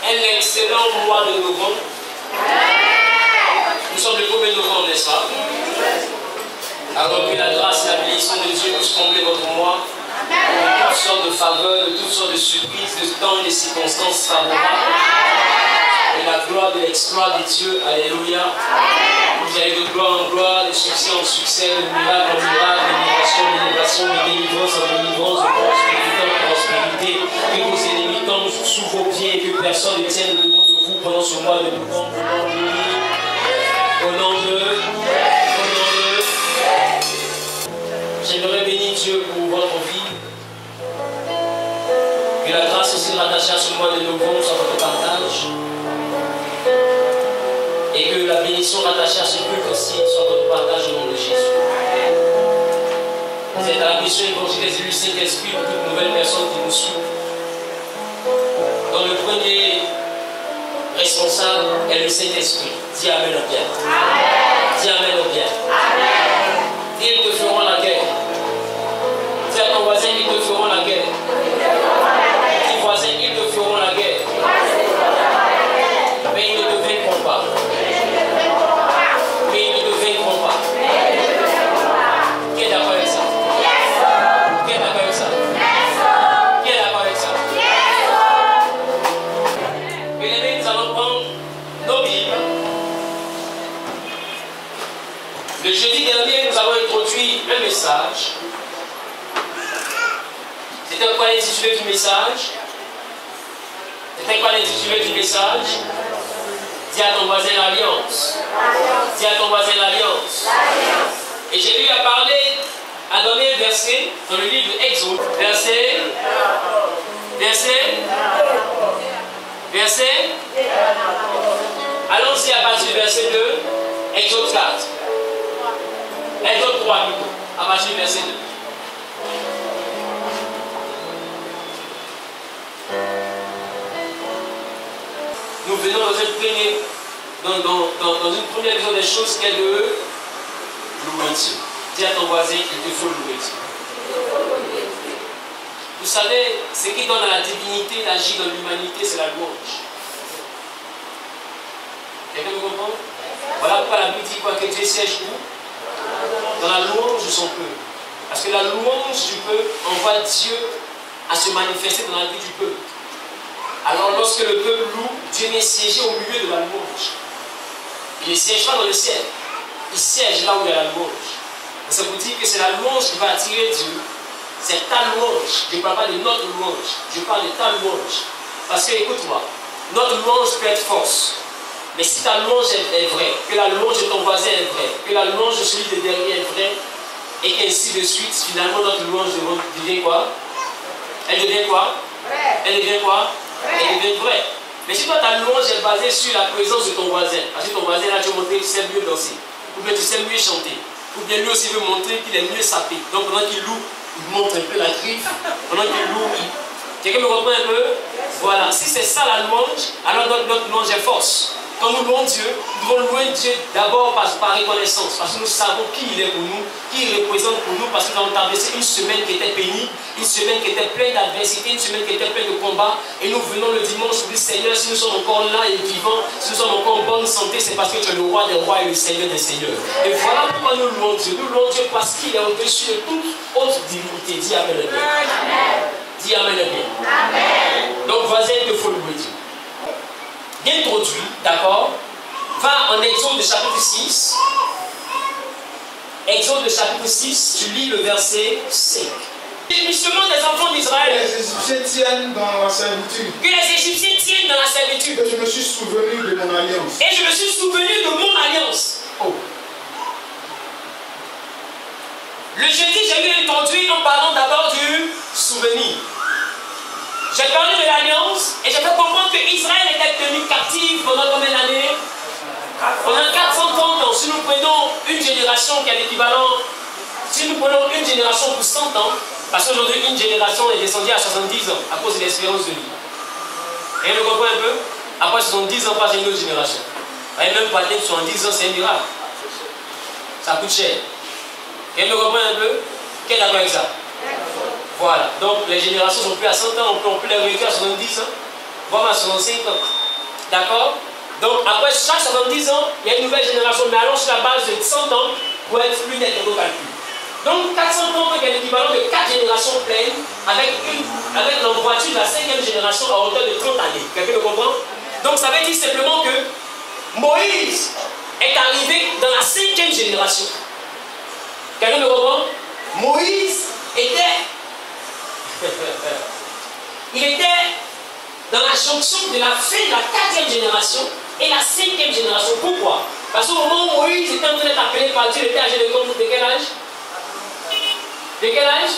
un excellent mois de novembre. Nous sommes le 1er novembre, n'est-ce pas? Alors que la grâce et la bénédiction de Dieu puissent combler votre mois de toutes sortes de faveurs, de toutes sortes de surprises, de temps et de circonstances favorables. Et la gloire de l'exploit de Dieu, alléluia. Vous allez de gloire en gloire, de succès en succès, de miracle en miracle, d'innovation en innovation, de délivrance en délivrance, de prospérité en prospérité. Que vos ennemis tombent sous vos pieds et que personne ne tienne le devant de vous pendant ce mois de novembre. Au nom de... J'aimerais bénir Dieu pour votre vie. Que la grâce aussi rattachée à ce mois de novembre soit votre partage. Et que la bénédiction rattachée à ce culte aussi soit votre partage au nom de Jésus. Vous êtes à la mission évangélique du Saint-Esprit pour toute nouvelle personne qui nous suit. Donc le premier responsable est le Saint-Esprit. Dis Amen au bien. Dis Amen au bien. Dis ils te feront la guerre. Dis à ton voisin, ils te feront la guerre. Dis voisin, ils te feront la guerre. Mais ils ne te vaincront pas. Mais ils ne te vaincront pas. Qui est d'accord avec ça? Qui est d'accord avec ça? Qui est d'accord avec ça? Bien aimés, nous allons prendre nos Bibles. Le jeudi dernier, nous avons introduit un message. C'était quoi l'intitulé du message? C'était quoi l'intitulé du message? Dis à ton voisin l'alliance. Dis à ton voisin l'alliance. Et j'ai lui à parler, à donner un verset dans le livre d'Exode. Verset. Allons-y à partir du verset 2. Exode 4. Exode 3 plutôt. À partir du verset 2. Nous venons dans une première vision des choses qui est de louer Dieu. Dis à ton voisin qu'il te faut louer Dieu. Vous savez, ce qui donne à la divinité d'agir dans l'humanité, c'est la louange. Quelqu'un me comprend? Voilà pourquoi la Bible dit quoi? Que Dieu siège où? Dans la louange de son peuple. Parce que la louange du peuple envoie Dieu à se manifester dans la vie du peuple. Alors lorsque le peuple loue, Dieu vient siéger au milieu de la louange. Il ne siège pas dans le ciel. Il siège là où il y a la louange. Ça vous dit que c'est la louange qui va attirer Dieu. C'est ta louange. Je ne parle pas de notre louange. Je parle de ta louange. Parce que écoute-moi, notre louange peut être fausse. Mais si ta louange est vraie, que la louange de ton voisin est vraie, que la louange de celui de derrière est vraie, et qu'ainsi de suite, finalement notre louange devient quoi? Elle devient quoi? Elle devient quoi? Elle devient vraie. Mais si toi ta louange est basée sur la présence de ton voisin, parce que ton voisin là tu veux montrer qu'il sait mieux danser, ou bien tu sais mieux chanter, ou bien lui aussi veut montrer qu'il est mieux sapé. Donc pendant qu'il loue, il montre un peu la griffe, pendant qu'il loue, quelqu'un me comprend un peu? Voilà, si c'est ça la louange, alors notre louange est fausse. Quand nous louons Dieu, nous devons louer Dieu d'abord par reconnaissance, parce que nous savons qui il est pour nous, qui il représente pour nous, parce que nous avons traversé une semaine qui était pénible, une semaine qui était pleine d'adversité, une semaine qui était pleine de combats, et nous venons le dimanche du Seigneur, si nous sommes encore là et vivants, si nous sommes encore en bonne santé, c'est parce que tu es le roi des rois et le Seigneur des seigneurs. Et voilà pourquoi nous louons Dieu. Nous louons Dieu parce qu'il est au-dessus de toute autre divinité. Dis Amen le bien. Dis Amen le bien. Donc voisin, il te faut louer Dieu. Bien introduit, d'accord? Va en Exode chapitre 6. Exode chapitre 6, tu lis le verset 5. Justement des enfants d'Israël. Les Égyptiens tiennent dans la servitude. Que les Égyptiens tiennent dans la servitude. Et je me suis souvenu de mon alliance. Et je me suis souvenu de mon alliance. Oh. Le jeudi, j'ai eu introduit en parlant d'abord du souvenir. J'ai parlé de l'alliance et j'ai fait comprendre que Israël était tenu captif pendant combien d'années? Pendant 400 ans. Donc, si nous prenons une génération qui est l'équivalent, si nous prenons une génération pour 100 ans, parce qu'aujourd'hui, une génération est descendue à 70 ans à cause de l'espérance de vie. Et vous comprenez un peu? Après 70 ans, passe une autre génération. Et même pas 70 ans, c'est un miracle. Ça coûte cher. Et vous comprenez un peu? Quel est d'accord avec ça? Voilà. Donc, les générations sont plus à 100 ans, on peut les réduire à 70 ans. voire ma 65 ans. D'accord? Donc après chaque 70 ans, il y a une nouvelle génération, mais allons sur la base de 100 ans pour être plus net dans nos calculs. Donc 400 ans, c'est l'équivalent de 4 générations pleines avec l'envoiture de la 5e génération à hauteur de 30 années. Quelqu'un le comprend? Donc ça veut dire simplement que Moïse est arrivé dans la 5e génération. Quelqu'un le comprend? Moïse était dans la jonction de la fin de la 4e génération et la 5e génération. Pourquoi? Parce qu'au moment où Moïse était en train d'être appelé par Dieu, il était âgé de quel âge? De quel âge?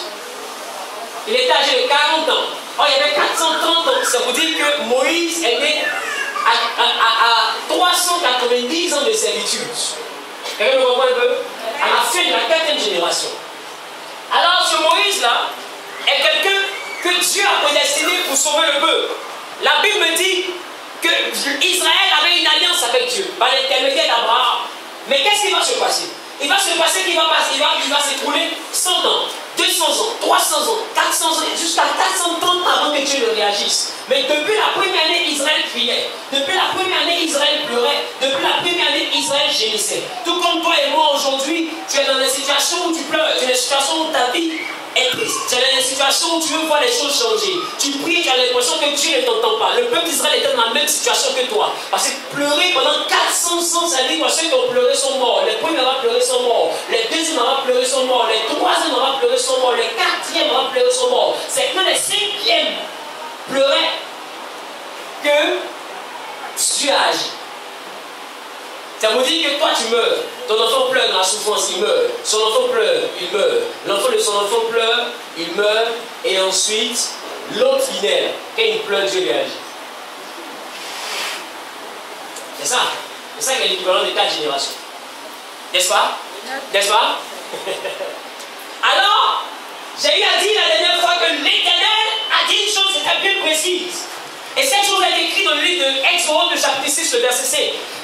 Il était âgé de 40 ans. Or, il y avait 430 ans. Ça veut dire que Moïse est né à 390 ans de servitude. Quelqu'un me comprend un peu? À la fin de la 4e génération. Alors, ce Moïse-là est quelqu'un que Dieu a prédestiné pour sauver le peuple. La Bible dit que Israël avait une alliance avec Dieu par l'intermédiaire d'Abraham. Mais qu'est-ce qui va se passer? Il va se passer qu'il va s'écouler 100 ans, 200 ans, 300 ans, 400 ans, jusqu'à 430 avant que Dieu ne réagisse. Mais depuis la première année, Israël criait. Depuis la première année, Israël pleurait. Depuis la première année, Israël gémissait. Tout comme toi et moi aujourd'hui, tu es dans des situations où tu pleures, tu es dans des situations où ta vie est triste. Tu es dans des situations où tu veux voir les choses changer. Tu pries, tu as l'impression que Dieu ne t'entend pas. Le peuple d'Israël était dans la même situation que toi. Parce que pleurer pendant 400 ans, ça veut dire que ceux qui ont pleuré sont morts. Les premiers à avoir pleuré sont morts. Les deuxièmes à avoir pleuré sont morts. Les troisièmes à avoir pleuré sont morts. Les quatrièmes à avoir pleuré sont morts. C'est quand les cinquièmes pleuraient que Dieu a agi. Ça veut dire que toi tu meurs, ton enfant pleure dans la souffrance, il meurt. Son enfant pleure, il meurt. L'enfant de son enfant pleure, il meurt. Et ensuite, l'autre finale, quand il pleure, Dieu réagit. C'est ça. C'est ça qui est l'équivalent de 4 générations. N'est-ce pas? N'est-ce pas? Alors, j'ai eu à dire la dernière fois que l'Éternel a dit une chose qui était bien précise. Et cette chose a été écrite dans le livre de Exode, le chapitre 6, le verset 5.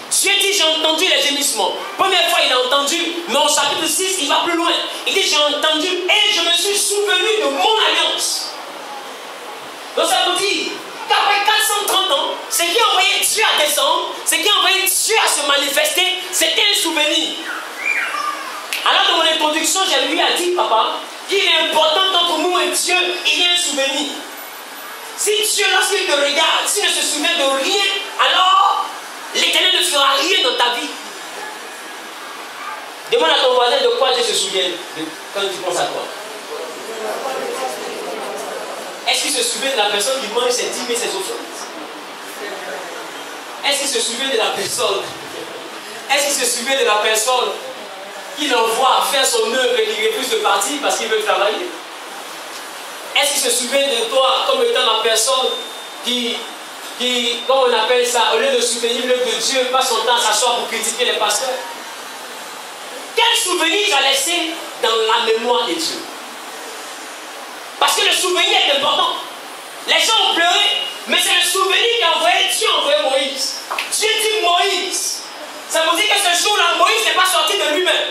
Dieu dit, j'ai entendu les gémissements. Première fois, il a entendu, mais au chapitre 6, il va plus loin. Il dit, j'ai entendu et je me suis souvenu de mon alliance. Donc ça veut dire qu'après 430 ans, ce qui a envoyé Dieu à descendre, ce qui a envoyé Dieu à se manifester, c'était un souvenir. Alors dans mon introduction, j'ai lui à dire, papa, qu'il est important entre nous et Dieu, il y a un souvenir. Si Dieu, lorsqu'il te regarde, s'il ne se souvient de rien, alors l'Éternel ne fera rien dans ta vie. Demande à ton voisin de quoi Dieu se souvient quand tu penses à toi. Est-ce qu'il se souvient de la personne qui mange ses dîmes et ses offrandes? Est-ce qu'il se souvient de la personne? Est-ce qu'il se souvient de la personne qu'il envoie faire son œuvre et qui refuse de partir parce qu'il veut travailler? Est-ce qu'il se souvient de toi comme étant la personne qui, comme on appelle ça, au lieu de soutenir l'œuvre de Dieu, passe son temps à s'asseoir pour critiquer les pasteurs? Quel souvenir tu as laissé dans la mémoire de Dieu? Parce que le souvenir est important. Les gens ont pleuré, mais c'est le souvenir qui a envoyé Dieu, a envoyé Moïse. Dieu dit Moïse. Ça veut dire que ce jour-là, Moïse n'est pas sorti de lui-même.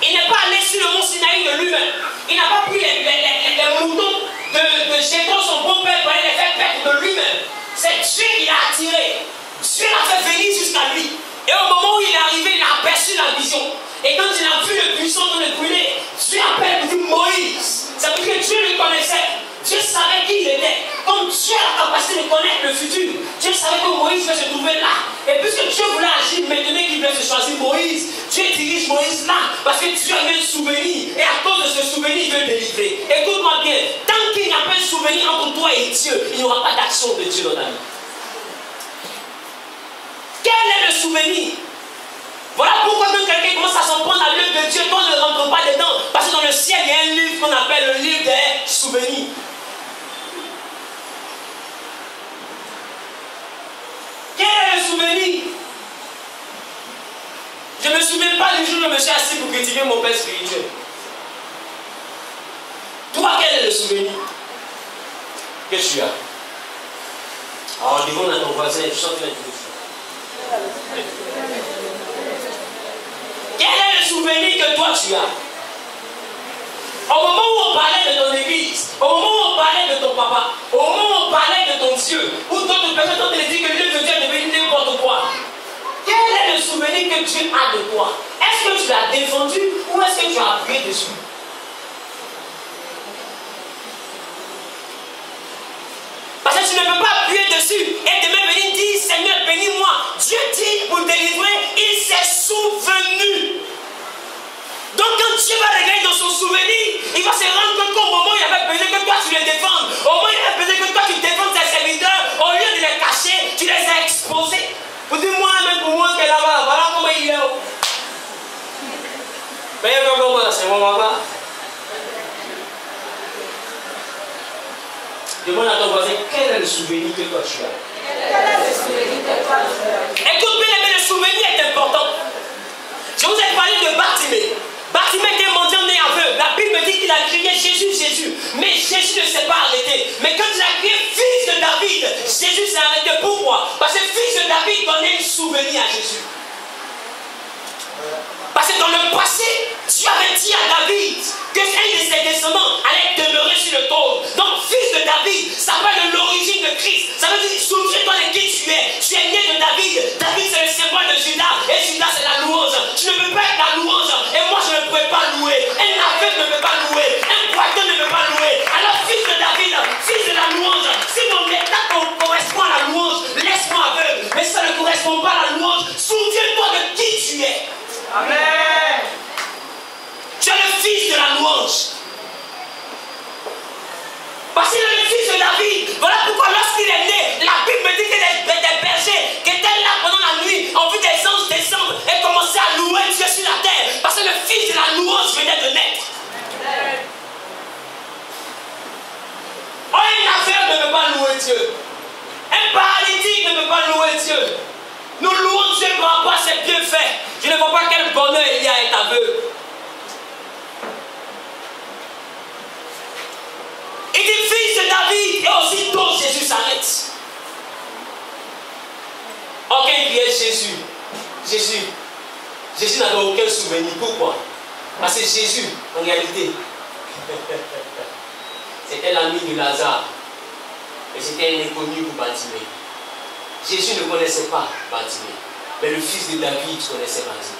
Il n'est pas allé sur le mont Sinaï de lui-même. Il n'a pas pris les moutons de Jéthro, son beau-père, pour aller les faire perdre de lui-même. C'est Dieu qui l'a attiré. Dieu l'a fait venir jusqu'à lui. Et au moment où il est arrivé, il a aperçu la vision. Et quand il a vu le buisson dans le brûler, Dieu appelle pour dire Moïse. Ça veut dire que Dieu le connaissait. Dieu savait qui il était. Comme Dieu a la capacité de connaître le futur, Dieu savait que Moïse va se trouver là. Et puisque Dieu voulait agir, maintenant qu'il veut se choisir Moïse, Dieu dirige Moïse là. Parce que Dieu a un souvenir. Et à cause de ce souvenir, il veut délivrer. Écoute-moi bien. Tant qu'il n'y a pas un souvenir entre toi et Dieu, il n'y aura pas d'action de Dieu dans ta vie. Quel est le souvenir? Voilà pourquoi quand quelqu'un commence à s'en prendre à l'œuvre de Dieu, toi ne rentre pas dedans. Parce que dans le ciel, il y a un livre qu'on appelle le livre des souvenirs. Quel est le souvenir? Je ne me souviens pas du jour où je me suis assis pour critiquer mon père spirituel. Toi, quel est le souvenir que tu as? Alors, demande à ton voisin, tu sens que tu as une Quel est le souvenir que toi tu as? Au moment où on parlait de ton église, au moment où on parlait de ton papa, au moment où on parlait de ton Dieu, ou d'autres personnes dont on dit que l'œuvre de Dieu est devenu n'importe quoi, quel est le souvenir que Dieu a de toi? Est-ce que tu l'as défendu ou est-ce que tu as appuyé dessus? Parce que tu ne peux pas appuyer dessus et demain venir dire Seigneur, bénis-moi. Dieu dit pour délivrer, il s'est souvenu. Donc quand Dieu va regarder dans son souvenir, il va se rendre compte qu'au moment où il avait besoin que toi tu les défendes, au moment où il avait besoin que toi tu défendes tes serviteurs, au lieu de les cacher, tu les as exposés. Vous dites moi même pour moi que là-bas, voilà comment il est. Mais il va comment c'est mon papa. Demande à ton voisin, quel est le souvenir que toi tu as? Écoute bien, le souvenir est important. Je vous ai parlé de Bartimée. Bartimée était un mendiant né aveugle. La Bible me dit qu'il a crié Jésus, Jésus. Mais Jésus ne s'est pas arrêté. Mais quand il a crié fils de David, Jésus s'est arrêté. Pourquoi? Parce que fils de David donnait un souvenir à Jésus. Parce que dans le passé, Dieu avait dit à David que un de ses descendants allait demeurer sur le trône. Donc, fils de David, ça parle de l'origine de Christ. Ça veut dire, souviens-toi de qui tu es. Tu es né de David. David, c'est le symbole de Judas. Et Judas, c'est la louange. Tu ne peux pas être la louange. Et moi, je ne pourrais pas louer. Un aveugle ne peut pas louer. Un boiteux ne peut pas louer. Alors, fils de David, fils de la louange, si mon état correspond à la louange, laisse-moi aveugle. Mais si ça ne correspond pas à la louange, souviens-toi de qui tu es. Amen. Tu es le fils de la louange. Parce qu'il est le fils de David. Voilà pourquoi lorsqu'il est né, la Bible me dit que des bergers qui étaient là pendant la nuit ont vu des anges descendre et commencer à louer Dieu sur la terre. Parce que le fils de la louange venait de naître. Oh, un aveugle ne peut pas louer Dieu. Un paralytique ne peut pas louer Dieu. Nous louons Dieu par rapport à ses bienfaits. Je ne vois pas quel bonheur il y a à être aveugle. Il dit fils de David et aussitôt Jésus s'arrête. Ok, il criait Jésus. Jésus n'avait aucun souvenir. Pourquoi? Parce que Jésus, en réalité, c'était l'ami de Lazare. Et c'était un inconnu pour Bartimée. Jésus ne connaissait pas Bartimée. Mais le fils de David connaissait Bartimée.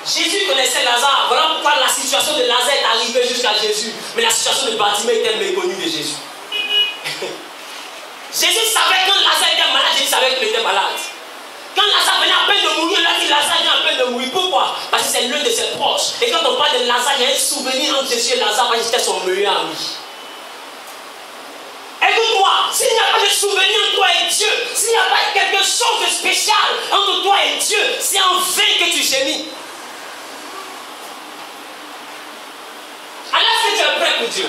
Jésus connaissait Lazare. Voilà pourquoi la situation de Lazare est arrivée jusqu'à Jésus. Mais la situation de Bartimée était méconnue de Jésus. Jésus savait quand Lazare était malade, Jésus savait qu'il était malade. Quand Lazare venait à peine de mourir, il a dit Lazare vient à peine de mourir. Pourquoi? Parce que c'est l'un de ses proches. Et quand on parle de Lazare, il y a un souvenir entre Jésus et Lazare parce que c'était son meilleur ami. Écoute-moi, s'il n'y a pas de souvenir entre toi et Dieu, s'il n'y a pas quelque chose de spécial entre toi et Dieu, c'est en vain que tu gémis. Alors est-ce que tu es prêt pour Dieu?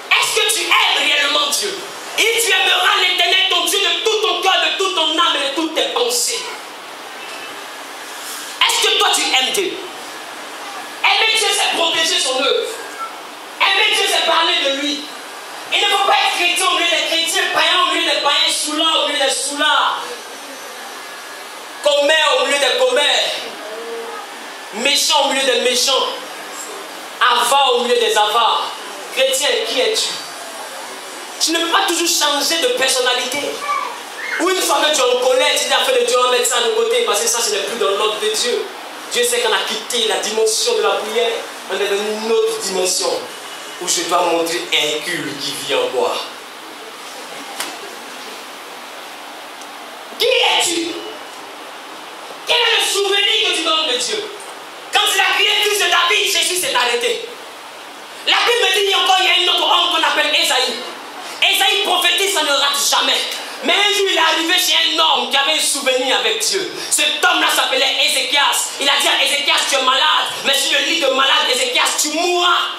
Est-ce que tu aimes réellement Dieu? Et tu aimeras l'Éternel, ton Dieu, de tout ton cœur, de toute ton âme et de toutes tes pensées. Est-ce que toi tu aimes Dieu? Aimer Dieu, c'est protéger son œuvre. Aimer Dieu, c'est parler de lui. Il ne faut pas être chrétien au milieu des chrétiens, païens au milieu des païens, soulards au milieu des soulards, commères au milieu des commères, méchants au milieu des méchants, avares au milieu des avares. Chrétien, qui es-tu? Tu ne peux pas toujours changer de personnalité. Ou une fois que tu es en colère, tu dis à faire de Dieu, on va mettre ça de côté, parce que ça, ce n'est plus dans l'ordre de Dieu. Dieu sait qu'on a quitté la dimension de la prière, on est dans une autre dimension où je dois montrer Hercule qui vit en moi. Qui es-tu? Quel est le souvenir que tu donnes de Dieu? Quand il a crié fils de David, Jésus s'est arrêté. La Bible me dit encore, il y a un autre homme qu'on appelle Ésaïe. Ésaïe prophétise, ça ne rate jamais. Mais un jour, il est arrivé chez un homme qui avait un souvenir avec Dieu. Cet homme-là s'appelait Ézéchias. Il a dit à Ézéchias, tu es malade, mais sur le lit de malade, Ézéchias, tu mourras.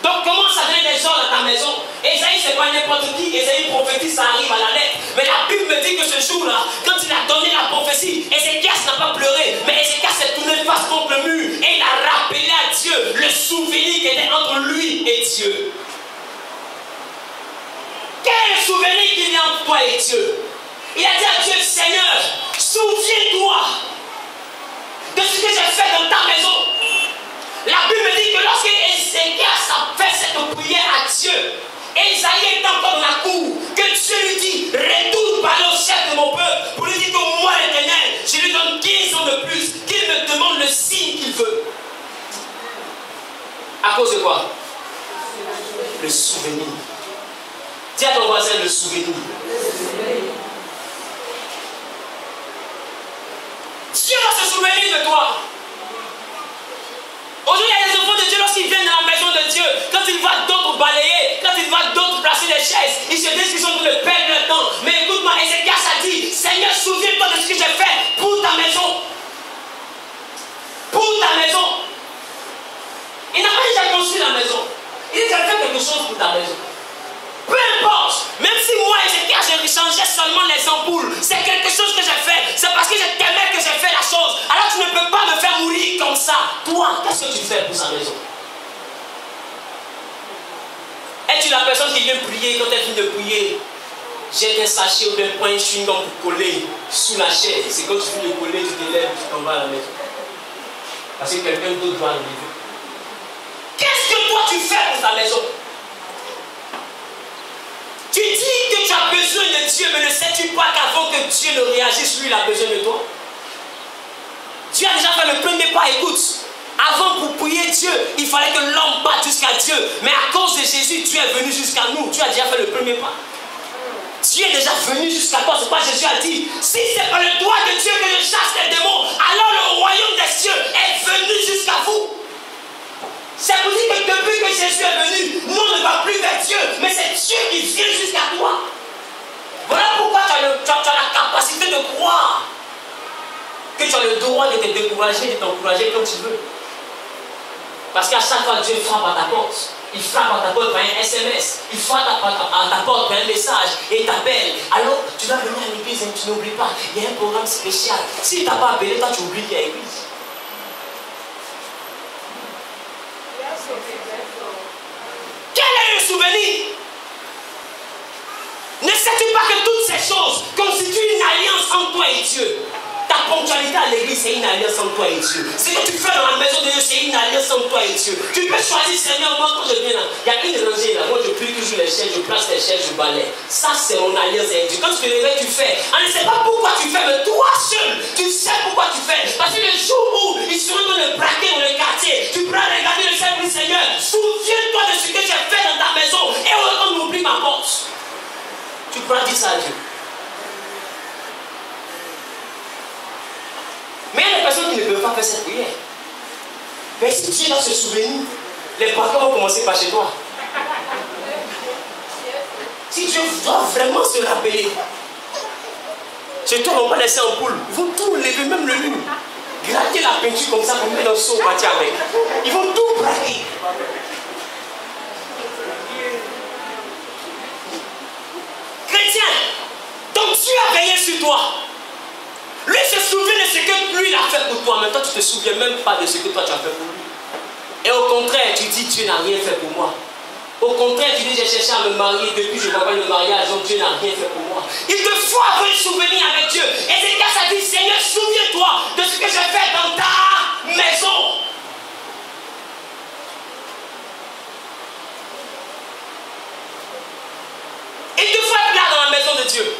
Donc commence à donner des ordres à ta maison. Ésaïe, c'est pas n'importe qui. Ésaïe prophétise, ça arrive à la lettre. Mais la Bible me dit que ce jour-là, quand il a donné la prophétie, Ézéchias n'a pas pleuré. Mais Ézéchias s'est tourné face contre le mur. Et il a rappelé à Dieu le souvenir qui était entre lui et Dieu. Quel souvenir qu'il y a entre toi et Dieu. Il a dit à Dieu, Seigneur, souviens-toi de ce que j'ai fait dans ta maison. La Bible me dit que lorsque Ézéchias a fait cette prière à Dieu, Esaïe est encore dans la cour, que Dieu lui dit, retourne parler au chef de mon peuple, pour lui dire que moi l'Éternel, je lui donne 15 ans de plus, qu'il me demande le signe qu'il veut. À cause de quoi? Le souvenir. Dis à ton voisin le souvenir. Dieu va se souvenir de toi. Aujourd'hui, il y a des enfants de Dieu, lorsqu'ils viennent dans la maison de Dieu, quand ils voient d'autres balayer, quand ils voient d'autres placer des chaises, ils se disent qu'ils sont en train de perdre le temps. Mais écoute-moi, Ézéchias a dit, Seigneur, souviens-toi de ce que j'ai fait pour ta maison. Pour ta maison. Il n'a pas déjà construit la maison. Il a déjà fait quelque chose pour ta maison. Peu importe, même si moi, Ézéchias, je changeais seulement les ampoules, c'est quelque chose que j'ai fait, c'est parce que je t'aimais que j'ai fait la chose. Alors tu ne peux pas me faire mourir comme ça. Toi, qu'est-ce que tu fais pour sa maison? Es-tu la personne qui vient prier quand elle vient de prier? J'ai un sachet ou un point chewing-gum pour coller sous la chaise. C'est quand tu finis de coller, tu te lèves, tu t'en vas à la maison. Parce que quelqu'un d'autre doit arriver. Qu'est-ce que toi tu fais pour ta maison? Tu dis que tu as besoin de Dieu, mais ne sais-tu pas qu'avant que Dieu ne réagisse, lui, il a besoin de toi? Dieu a déjà fait le premier pas, écoute. Avant, pour prier Dieu, il fallait que l'homme parte jusqu'à Dieu. Mais à cause de Jésus, Dieu est venu jusqu'à nous. Dieu a déjà fait le premier pas. Dieu est déjà venu jusqu'à toi. C'est pourquoi Jésus a dit, si c'est par le doigt de Dieu que je chasse les démons, alors le royaume des cieux est venu jusqu'à vous. C'est pour dire que depuis que Jésus est venu, nous on ne va plus vers Dieu, mais c'est Dieu qui vient jusqu'à toi. Voilà pourquoi tu as la capacité de croire que tu as le droit de te décourager, de t'encourager comme tu veux. Parce qu'à chaque fois Dieu frappe à ta porte, il frappe à ta porte par un SMS, il frappe à ta porte par un message et il t'appelle. Alors tu dois venir à l'église et tu n'oublies pas, il y a un programme spécial. S'il ne t'a pas appelé, toi tu oublies qu'il y a l'église. Quel est le souvenir? Ne sais-tu pas que toutes ces choses constituent une alliance entre toi et Dieu? Ta ponctualité à l'église, c'est une alliance entre toi et Dieu. Ce que tu fais dans la maison de Dieu, c'est une alliance entre toi et Dieu. Tu peux choisir, Seigneur, moi quand je viens là, il y a une rangée là, moi je plie toujours les chaises, je place les chaises, je balaye. Ça c'est mon alliance avec Dieu. Quand tu te réveilles, tu fais. On ne sait pas pourquoi tu fais, mais toi seul, tu sais pourquoi tu fais. Parce que le jour où ils seront en train de braquer dans le quartier, tu pourras regarder le ciel et dire, Seigneur, souviens-toi de ce que j'ai fait dans ta maison et on oublie ma porte. Tu pourras dire ça à Dieu. Mais il y a des personnes qui ne peuvent pas faire cette prière. Mais si Dieu doit se souvenir, les braqueurs vont commencer par chez toi. Si Dieu doit vraiment se rappeler, chez toi, on ne va pas laisser en poule. Ils vont tout lever, même le mur. Gratter la peinture comme ça pour mettre dans le seau, partir avec. Ils vont tout braquer. Chrétien, donc Dieu a veillé sur toi. Lui se souvient de ce que lui il a fait pour toi, mais toi tu ne te souviens même pas de ce que toi tu as fait pour lui. Et au contraire, tu dis Dieu n'a rien fait pour moi. Au contraire, tu dis j'ai cherché à me marier, depuis je ne vois pas le mariage, donc Dieu n'a rien fait pour moi. Il te faut avoir un souvenir avec Dieu. Ézéchias a dit, Seigneur, souviens-toi de ce que j'ai fait dans ta maison. Il te faut être là dans la maison de Dieu.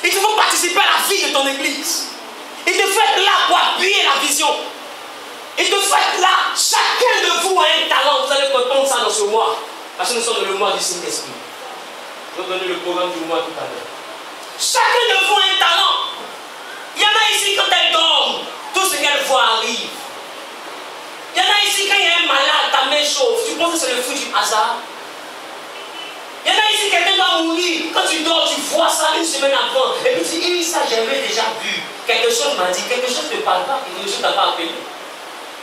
Il te faut participer à la vie de ton église. Il te faut être là pour appuyer la vision. Il te faut être là. Chacun de vous a un talent. Vous allez comprendre ça dans ce mois. Parce que nous sommes dans le mois du Saint-Esprit. Je vais donner le programme du mois tout à l'heure. Chacun de vous a un talent. Il y en a ici quand elles dorment, tout ce qu'elles voient arrive. Il y en a ici quand il y a un malade, ta main chauffe. Tu penses que c'est le fruit du hasard? Il y en a ici, quelqu'un doit mourir. Quand tu dors, tu vois ça une semaine avant. Et puis tu dis, ça j'avais déjà vu. Quelque chose m'a dit, quelque chose ne parle pas, quelque chose ne t'a pas appelé.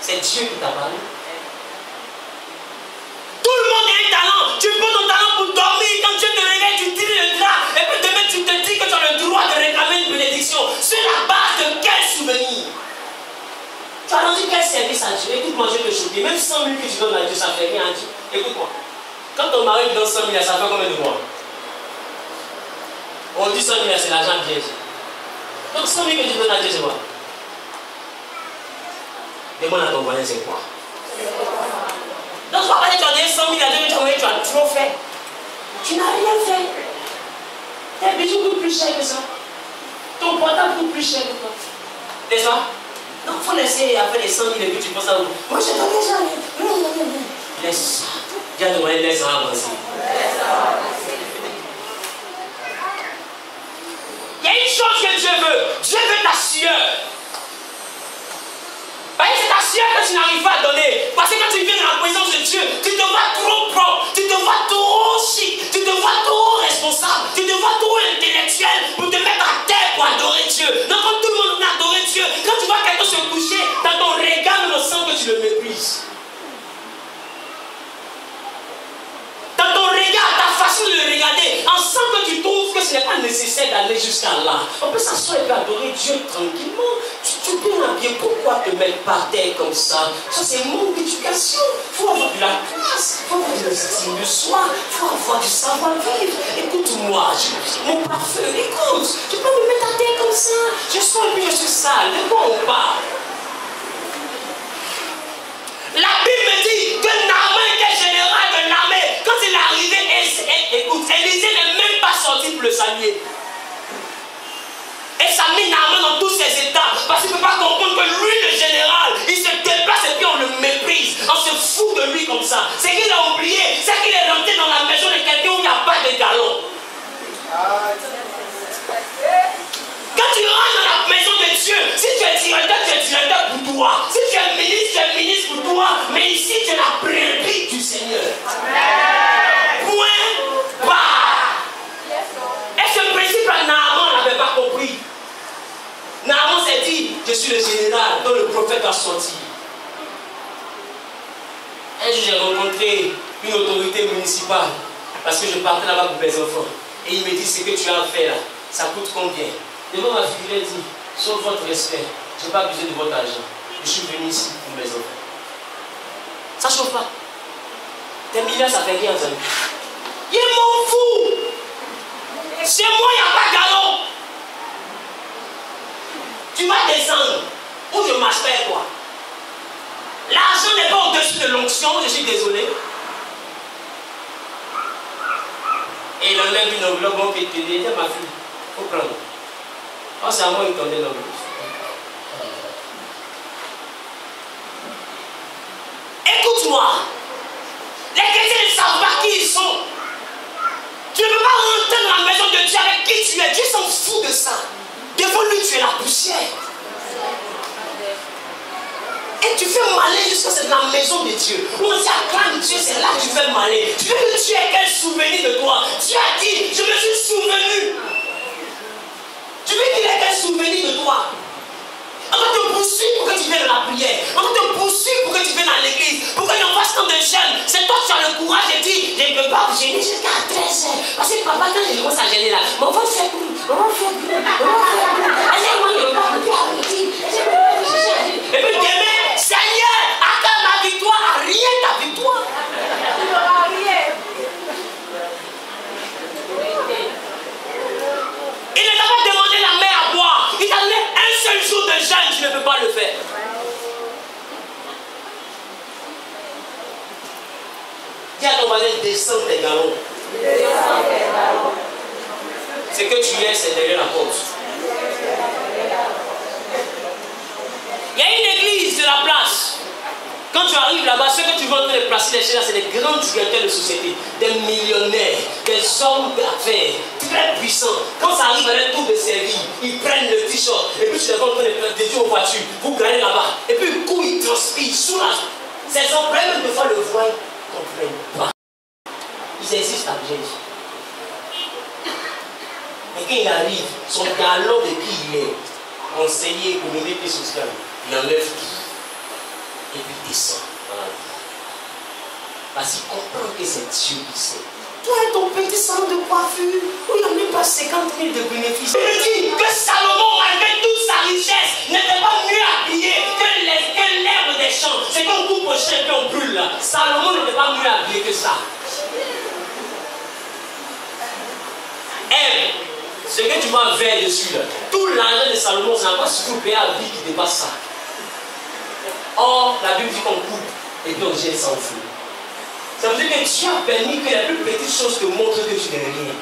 C'est Dieu qui t'a parlé. Tout le monde a un talent. Tu prends ton talent pour dormir. Quand Dieu te réveille, tu tires le drap. Et puis demain, tu te dis que tu as le droit de réclamer une bénédiction. Sur la base de quel souvenir? Tu as rendu quel service à Dieu? Écoute-moi, je vais te choquer. Même 100 000 que tu donnes à Dieu, ça ne fait rien à Dieu. Écoute-moi. Quand ton mari te donne 100 000, ça fait combien de mois? On dit 100 000, c'est l'argent de Dieu. Donc 100 000 que tu donnes à Dieu, c'est quoi? Demande à ton voisin, c'est quoi? Donc, pas que tu as donné 100 000 à Dieu, tu as trop fait. Tu n'as rien fait. Tes bijoux coûtent plus cher que ça. Ton portable coûte plus cher que toi. N'est-ce pas? Donc, il faut laisser après les 100 000 et puis tu penses à vous. Moi, je donne déjà. Laisse ça. Dis à ton voisin, laisse ça avancer. Il y a une chose que Dieu veut. Dieu veut ta sueur. C'est ta sueur que tu n'arrives pas à donner. Parce que quand tu viens dans la présence de Dieu, tu te vois trop propre, tu te vois trop chic, tu te vois trop responsable, tu te vois trop intellectuel pour te mettre à terre pour adorer Dieu. Donc quand tout le monde adore Dieu, quand tu vois quelqu'un se coucher, dans ton regard, on sent que tu le méprises. Dans ton regard, ta façon de le regarder, on sent que tu trouves que ce n'est pas nécessaire d'aller jusqu'à là. On peut s'asseoir et adorer Dieu tranquillement. Tu peux bien, pourquoi te mettre par terre comme ça? Ça c'est manque d'éducation. Il faut avoir de la classe, il faut avoir de l'estime de soi, il faut avoir du savoir-vivre. Écoute-moi, mon parfum, écoute, tu peux me mettre à terre comme ça. Je sens et puis je suis sale, de quoi on parle? La Bible me dit que Naaman était général de l'armée. Quand il est arrivé, écoute, Élisée n'est même pas sorti pour le saluer. Et ça met Naaman dans tous ses états. Parce qu'il ne peut pas comprendre que lui, le général, il se déplace et puis on le méprise. On se fout de lui comme ça. C'est qu'il a oublié. C'est qu'il est rentré dans la maison de quelqu'un où il n'y a pas de galon. Quand tu rentres dans la maison de Dieu, si tu es directeur pour toi. Si tu es ministre pour toi. Mais ici, tu es la brebis du Seigneur. Amen. Point barre. Et ce principe-là, Naaman n'avait pas compris. Naaman s'est dit, je suis le général dont le prophète a sorti. Un jour, j'ai rencontré une autorité municipale parce que je partais là-bas pour mes enfants. Et il me dit, ce que tu as fait là, ça coûte combien? Devant ma fille, il a dit, sauf votre respect, je n'ai pas besoin de votre argent. Je suis venu ici pour mes enfants. Ça ne chauffe pas. Tes milliards, ça fait rien, amis. Il m'en fout. Chez moi, il n'y a pas de galon. Tu vas descendre ou je marche pas toi. L'argent n'est pas au-dessus de l'onction, je suis désolé. Et il enlève une enveloppe qui te dit, ma fille, il faut prendre. Oh, c'est à moi qui tendait l'enveloppe. Écoute-moi. Les chrétiens ne savent pas qui ils sont. Tu ne peux pas rentrer dans la maison de Dieu avec qui tu es. Dieu s'en fout de ça. Devant lui, tu es la poussière. Et tu fais malin jusqu'à ce que c'est dans la maison de Dieu. Où on dit acclame Dieu, c'est là que tu fais malin. Tu veux que tu aies quel souvenir de toi? Tu as dit, je me suis souvenu. Tu veux qu'il ait quel souvenir de toi? On va te poursuivre pour que tu viennes dans la prière. On va te poursuivre pour que tu viennes dans l'église. Pour que l'on fasse tant de jeunes. C'est toi qui as le courage de dire, je ne peux pas gêner jusqu'à 13 heures. Parce que papa, quand je commence à gêner là, mais on va faire plus. On va faire plus. On va faire plus. Moi, je ne veux pas plus arrêter. Et puis demain, Seigneur, accorde ma victoire à rien ta victoire. Tu n'auras rien. Il ne t'a pas demandé la main à boire. Il t'a donné un seul jour de jeûne, tu ne peux pas le faire. Dis à ton voisin, descends tes galons. Ce que tu es, c'est derrière la porte. Il y a une église de la place. Quand tu arrives là-bas, ceux que tu vas en train de placer les chaînes, c'est des grands directeurs de société, des millionnaires, des hommes d'affaires, très puissants. Quand ça arrive à un tour de service, ils prennent le t-shirt, et puis tu les vois en train de dédier aux voitures, vous gagnez là-bas, et puis le coup, ils transpirent, soulagent. Ces employés, même des fois, le voient, ils ne comprennent pas. Ils insistent à Jésus. Et quand il arrive, son galon de qui il est, conseiller économique et social, il enlève tout. Et puis il descend dans la vie. Parce qu'il comprend que c'est Dieu qui sait. Toi et ton petit salon de coiffure, où il n'y a même pas 50 000 de bénéfices. Il me dit que Salomon, malgré toute sa richesse, n'était pas mieux habillé que l'herbe des champs. C'est qu'on coupe au champ et puis on brûle là. Salomon n'était pas mieux habillé que ça. Ève, Ce que tu vas vers dessus, là, tout l'argent de Salomon, ça n'a pas surtout payé à vie qui dépasse ça. Or, la Bible dit qu'on coupe et puis on jette sans feu. Ça veut dire que Dieu a permis que la plus petite chose te montre que tu n'es rien.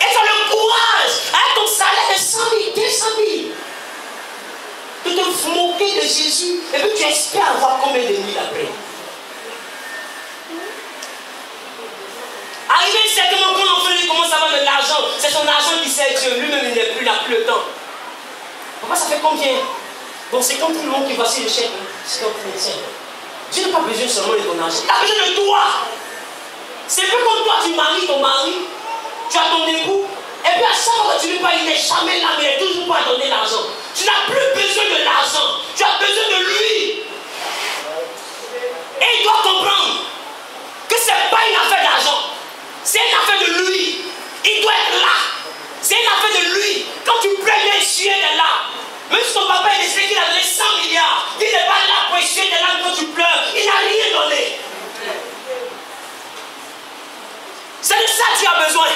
Et tu as le courage, avec ton salaire de 100 000, 200 000, de te moquer de Jésus et puis tu espères avoir combien de mille après. Arrivé un certain moment, quand l'enfant commence à avoir de l'argent, c'est son argent qui sert Dieu. Lui-même, il n'est plus, il n'a plus le temps. Papa, ça fait combien? Donc c'est comme tout le monde qui va sur le chèque. C'est comme chrétien. Dieu n'a pas besoin seulement de ton argent. Il a besoin de toi. C'est peu comme toi, tu maries ton mari, tu as ton époux, et puis à chaque fois que tu ne veux pas, il n'est jamais là, mais il est toujours pas à donner l'argent. Tu n'as plus besoin de l'argent. Tu as besoin de lui. Et il doit comprendre que ce n'est pas une affaire d'argent. C'est une affaire de lui. Il doit être là. C'est une affaire de lui. Quand tu pleures, il est essuyer des larmes. Même si ton papa il sait qu'il a donné 100 milliards, il n'est pas là pour essuyer des larmes quand tu pleures. Il n'a rien donné. C'est de ça que tu as besoin.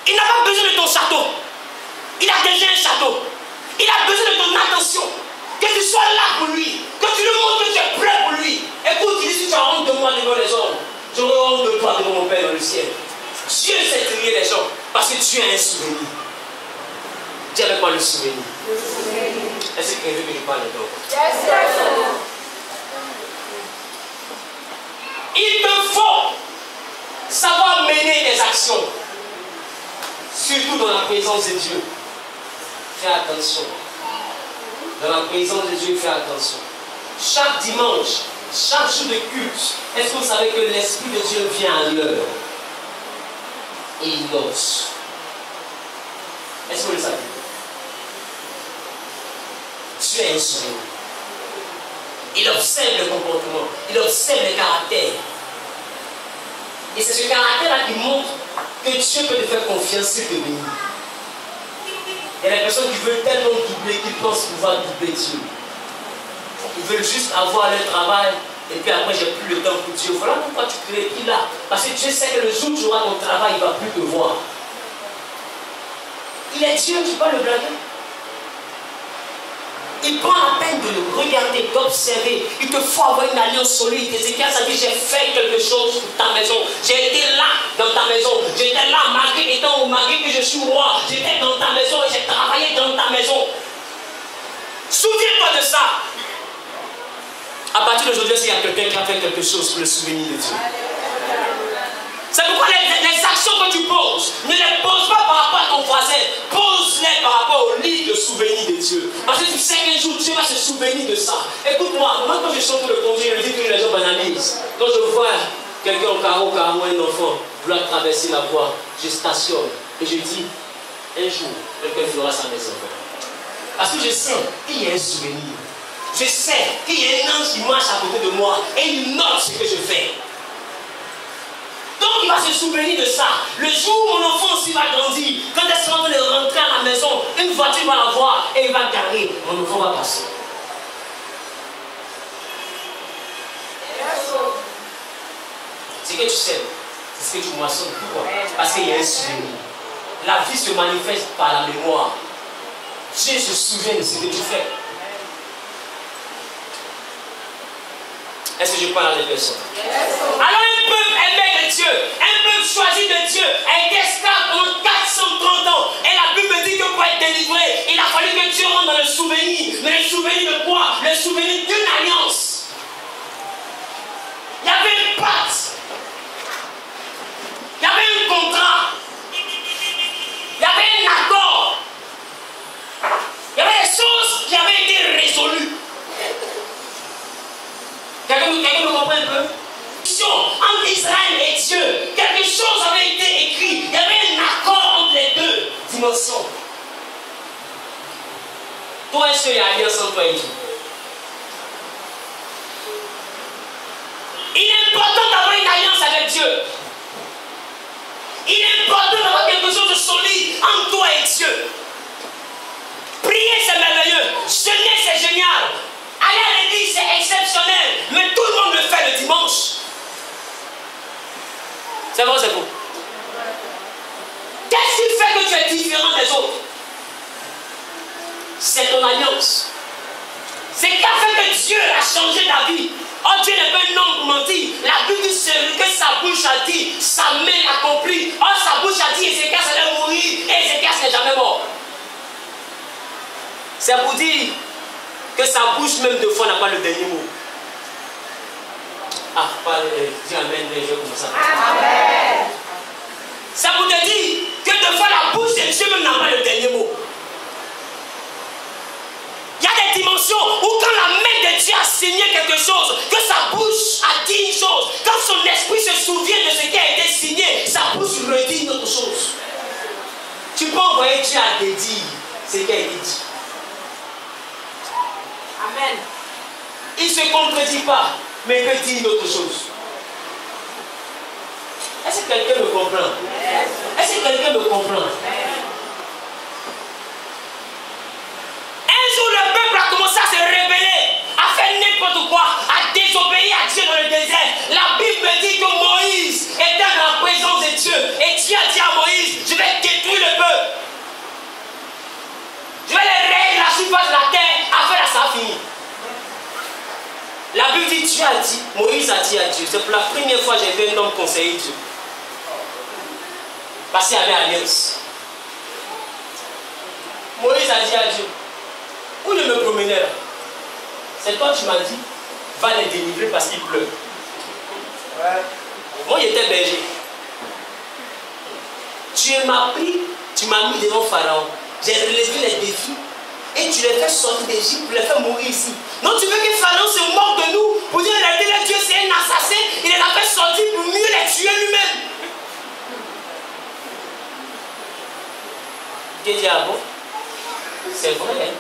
Il n'a pas besoin de ton château. Il a déjà un château. Il a besoin de ton attention. Que tu sois là pour lui. Que tu lui montres que tu es prêt pour lui. Écoute, il dit si tu as honte de moi devant les hommes, j'aurai honte de toi devant mon Père dans le ciel. Dieu sait trier les gens parce que Dieu a un souvenir. Dis avec moi le souvenir. Est-ce que quelqu'un veut que je parle donc? Il te faut savoir mener des actions, surtout dans la présence de Dieu. Fais attention. Dans la présence de Dieu, fais attention. Chaque dimanche, chaque jour de culte, est-ce que vous savez que l'Esprit de Dieu vient à l'heure et il danse? Est-ce que vous le savez? Dieu est un souvenir. Il observe le comportement, il observe le caractère. Et c'est ce caractère-là qui montre que Dieu peut te faire confiance s'il te bénit. Il y a des personnes qui veulent tellement doubler qu'ils pensent pouvoir doubler Dieu. Ils veulent juste avoir leur travail et puis après j'ai plus le temps pour Dieu. Voilà pourquoi tu te réplies là. Parce que Dieu sait que le jour où tu auras ton travail, il ne va plus te voir. Il est Dieu, tu ne peux pas le blaguer. Il prend la peine de le regarder, d'observer. Il te faut avoir une alliance solide. Ézéchiel a dit, j'ai fait quelque chose pour ta maison. J'ai été là dans ta maison. J'étais là malgré que je suis roi. J'étais dans ta maison et j'ai travaillé dans ta maison. Souviens-toi de ça. À partir d'aujourd'hui, s'il y a quelqu'un qui a fait quelque chose pour le souvenir de Dieu. C'est pourquoi les actions que tu poses, ne les poses pas par rapport à ton voisin, pose-les par rapport au lit de souvenir de Dieu. Parce que tu sais qu'un jour Dieu va se souvenir de ça. Écoute-moi, moi quand je sors le conduire, je dis que les gens banalisent. Quand je vois quelqu'un au carreau, un enfant, vouloir traverser la voie, je stationne et je dis, un jour, quelqu'un fera sa maison. Parce que je sais qu'il y a un souvenir. Je sais qu'il y a un ange qui marche à côté de moi et il note ce que je fais. Donc il va se souvenir de ça. Le jour où mon enfant aussi va grandir, quand elle sera en train de rentrer à la maison, une voiture va la voir et il va garer. Mon enfant va passer. Ce que tu sais, c'est ce que tu moissonnes. Pourquoi? Parce qu'il y a un souvenir. La vie se manifeste par la mémoire. Dieu se souvient de ce que tu fais. Est-ce que je parle à des personnes? Alors un peuple aimé de Dieu, un peuple choisi de Dieu, a été esclave pendant 430 ans. Et la Bible dit que pour être délivré, il a fallu que Dieu rentre dans le souvenir. Mais le souvenir de quoi? Le souvenir d'une alliance. Il y avait une pacte. Il y avait un contrat. Il y avait un accord. Il y avait des choses qui avaient été résolues. Quelqu'un me comprend un peu? Entre Israël et Dieu, quelque chose avait été écrit. Il y avait un accord entre les deux dimensions. Toi, est-ce qu'il y a alliance entre toi et Dieu? Il est important d'avoir une alliance avec Dieu. Il est important d'avoir quelque chose de solide entre toi et Dieu. Prier, c'est merveilleux. Jeûner, c'est génial. Aller à l'église, c'est exceptionnel. Mais tout le monde le fait le dimanche. C'est vrai, c'est faux. changer ta vie. Oh, Dieu n'est pas un homme pour mentir. La Bible dit que sa bouche a dit, sa main l'accomplit. Oh, sa bouche a dit, Ézéchias allait mourir, et Ézéchias n'est jamais mort. C'est pour dire que sa bouche même de fois n'a pas le dernier mot. Ah, dis amen, les gens comme ça. Amen. Ça vous dit que de fois la bouche de Dieu même n'a pas le dernier mot. Il y a des dimensions où quand la main de Dieu a signé quelque chose, que sa bouche a dit une chose, quand son esprit se souvient de ce qui a été signé, sa bouche redit une autre chose. Tu peux envoyer Dieu à te dire ce qui a été dit. Amen. Il ne se contredit pas, mais il peut dire une autre chose. Est-ce que quelqu'un me comprend? Est-ce que quelqu'un me comprend? Un jour, le peuple a commencé à se rébeller, à faire n'importe quoi, à désobéir à Dieu dans le désert. La Bible dit que Moïse était dans la présence de Dieu. Et Dieu a dit à Moïse, je vais détruire le peuple. Je vais les rayer de la surface de la terre afin que ça finisse. La Bible dit, Dieu a dit, Moïse a dit à Dieu, c'est pour la première fois que j'ai vu un homme conseiller Dieu. Parce qu'il y avait alliance. Moïse a dit à Dieu, où je me promenais là? C'est toi qui m'as dit, va les délivrer parce qu'il pleut. Ouais. Moi j'étais berger. Tu m'as pris, tu m'as mis devant Pharaon. J'ai relevé les défis et tu les fais sortir d'Égypte pour les faire mourir ici. Non, tu veux que Pharaon se moque de nous pour dire regardez, Dieu c'est un assassin, il les a fait sortir pour mieux les tuer lui-même. Dieu dit ah bon? C'est vrai, hein?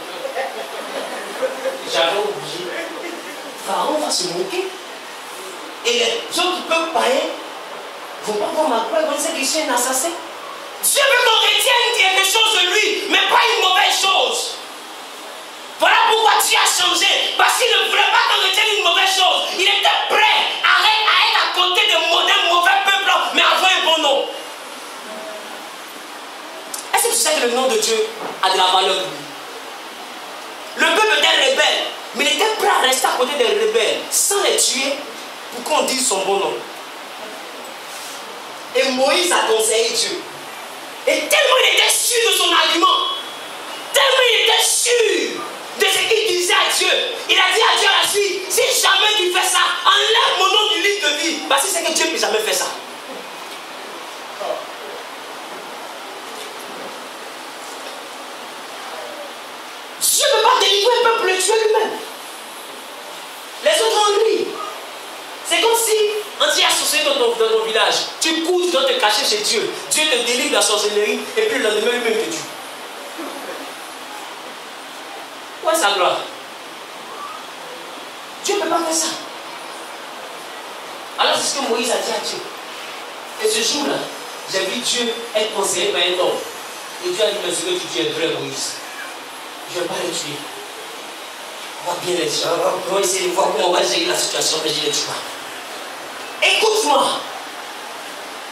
J'avais oublié. Pharaon va se moquer. Et les gens qui peuvent païens ne vont pas voir ma croix, ils vont dire que je suis un assassin. Dieu veut qu'on retienne quelque chose de lui, mais pas une mauvaise chose. Voilà pourquoi Dieu a changé. Parce qu'il ne voulait pas qu'on retienne une mauvaise chose. Il était prêt à être à côté d'un mauvais peuple, mais avoir un bon nom. Est-ce que tu sais que le nom de Dieu a de la valeur pour lui? Le peuple était rebelle, mais il était prêt à rester à côté des rebelles sans les tuer pour qu'on dise son bon nom. Et Moïse a conseillé Dieu. Et tellement il était sûr de son argument, tellement il était sûr de ce qu'il disait à Dieu, il a dit à Dieu à la suite, si jamais tu fais ça, enlève mon nom du livre de vie. Parce que c'est que Dieu ne peut jamais faire ça. Dieu ne peut pas délivrer un peuple le tuer lui-même. Les autres en lui. C'est comme si on dit à sorcellerie dans ton village, tu cours, tu dois te cacher chez Dieu. Dieu te délivre de la sorcellerie et puis le lendemain lui-même te tue. Où est sa gloire? Dieu ne peut pas faire ça. Alors c'est ce que Moïse a dit à Dieu. Et ce jour-là, j'ai vu Dieu être conseillé par un homme. Et Dieu a dit, mais ce que tu es vrai, Moïse. Je ne vais pas les tuer. On va bien les tuer. On va essayer de voir comment on va gérer la situation, mais je ne les tue pas. Écoute-moi.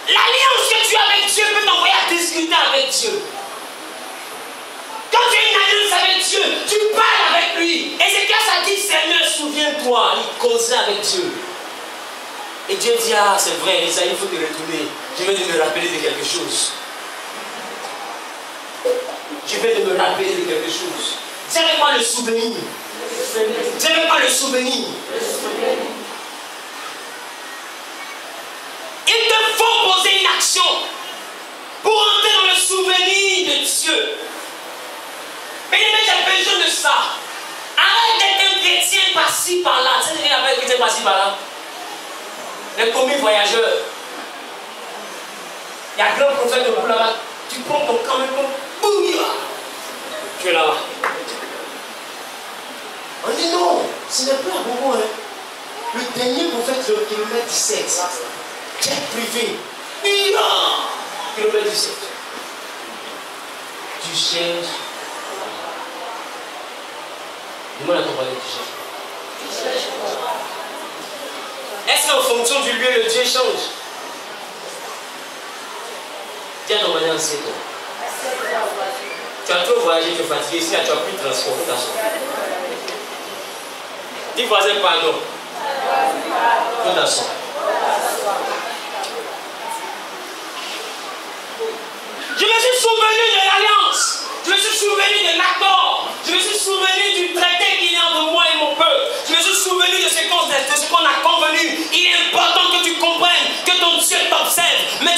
L'alliance que tu as avec Dieu peut t'envoyer à discuter avec Dieu. Quand tu as une alliance avec Dieu, tu parles avec lui. Ézéchias a dit, Seigneur, souviens-toi. Il causait avec Dieu. Et Dieu dit, ah, c'est vrai, Esaïe, il faut te retourner. Je vais te me rappeler de quelque chose. Je vais te me rappeler de quelque chose. Dis avec moi le souvenir. Dis avec moi le souvenir. Il te faut poser une action pour entrer dans le souvenir de Dieu. Mais j'ai besoin de ça. Arrête d'être un chrétien par-ci par-là. Tu sais ce qu'il appelle chrétien par-ci par-là? Les commis voyageurs. Il y a grand prophète de vous là-bas. Tu prends ton caméra, boum, tu es là-bas. On dit non, ce n'est plus un moment. Hein. Le dernier prophète, le kilomètre 17, jet privé. Kilomètre 17. Tu cherches. Demande à ton voisin, tu cherches. Est-ce qu'en fonction du lieu, le Dieu change? Dis à ton voisin, c'est toi. Tu as trop voyagé, tu es fatigué, sinon tu as pu transformer ta soeur. Dis voisin, pardon. Tout t'asseoir. Je me suis souvenu de l'alliance. Je me suis souvenu de l'accord. Je me suis souvenu du traité qu'il y a entre moi et mon peuple. Je me suis souvenu de ce qu'on a convenu. Il est important que tu comprennes que ton Dieu t'observe. Mais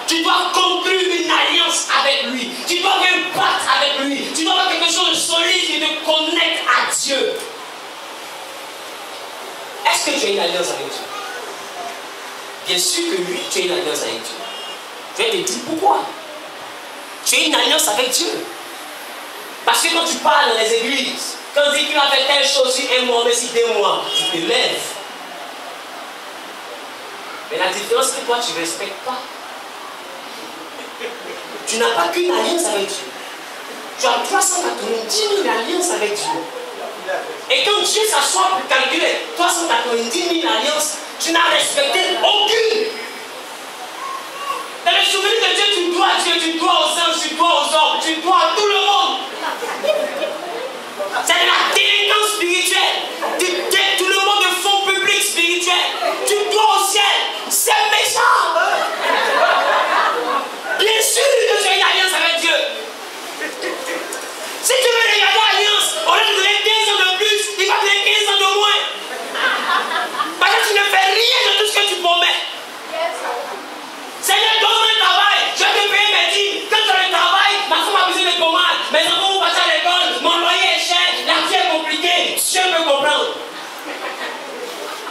tu dois conclure une alliance avec lui. Tu dois avoir un pacte avec lui. Tu dois avoir quelque chose de solide qui te connecte à Dieu. Est-ce que tu as une alliance avec Dieu? Bien sûr que oui, tu as une alliance avec Dieu. Je vais te dire pourquoi. Tu as une alliance avec Dieu. Parce que quand tu parles dans les églises, quand on dit qu'il a fait telle chose sur un mois, mais si 2 mois, tu te lèves. Mais la différence, c'est que toi, tu ne respectes pas. Tu n'as pas qu'une alliance avec Dieu. Tu as 390 000 alliances avec Dieu. Et quand Dieu s'assoit pour calculer 390 000 alliances, tu n'as respecté aucune. Dans le souvenir de Dieu, tu dois à Dieu, tu dois aux anges, tu dois aux hommes, tu dois à tout le monde. C'est de la délinquance spirituelle. Tout le monde de fonds publics spirituels. Tu dois au ciel. C'est méchant. Bien sûr que tu as une alliance avec Dieu. Si tu veux regarder l'alliance, au lieu de donner 15 ans de plus, il va te donner 15 ans de moins. Parce que tu ne fais rien de tout ce que tu promets. Seigneur, donne-moi un travail, je vais te payer mes dîmes. Quand tu as le travail, ma femme a besoin de pommade, mes enfants vont passer à l'école, mon loyer est cher, la vie est compliquée. Dieu peut comprendre.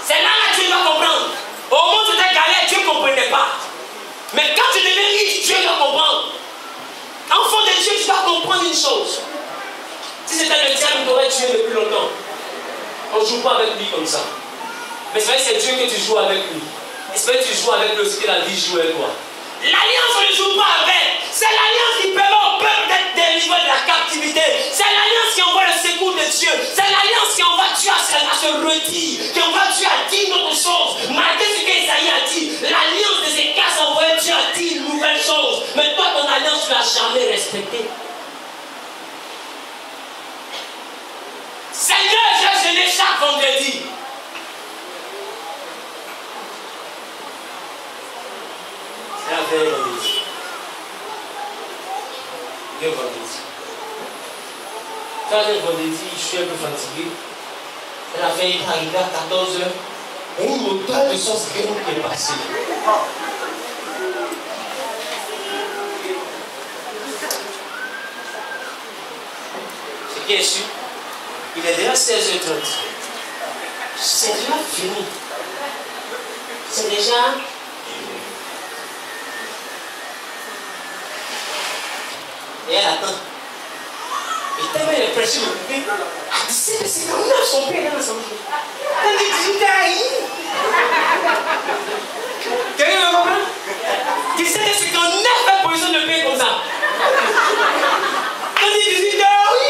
C'est là que Dieu va comprendre. Au moment où tu étais galère, Dieu ne comprenait pas. Mais quand tu deviens riche, Dieu va comprendre. Enfant de Dieu, tu dois comprendre une chose. Si c'était le diable qui t'aurait tué depuis longtemps, on ne joue pas avec lui comme ça. Mais c'est vrai que c'est Dieu que tu joues avec lui. C'est vrai que tu joues avec lui aussi que la vie joue avec toi. L'alliance, on ne joue pas avec. C'est l'alliance qui permet au peuple d'être délivré de la captivité. C'est l'alliance qui envoie le secours de Dieu. C'est l'alliance qui envoie Dieu à se retirer. Qui envoie Dieu à dire une autre chose. Malgré ce qu'Esaïe a dit, l'alliance de ses casses a envoyé Dieu à dire une nouvelle chose. Mais toi, ton alliance, tu ne l'as jamais respectée. Seigneur, j'ai jeûné chaque vendredi. C'est la veille vendredi. Le vendredi. Troisième vendredi, je suis un peu fatigué. La veille est arrivée à 14h. Et une odeur de sauce graine qui est passée. C'est qui est sûr? Il est déjà 16h30. C'est déjà fini. C'est déjà... Et elle attend. Et tellement elle est pressée de couper. À 17h59, son père est dans sa maison. Elle dit 18h. Quelqu'un me comprend? 17h59, elle positionne le pain comme ça. Elle dit 18h, oui.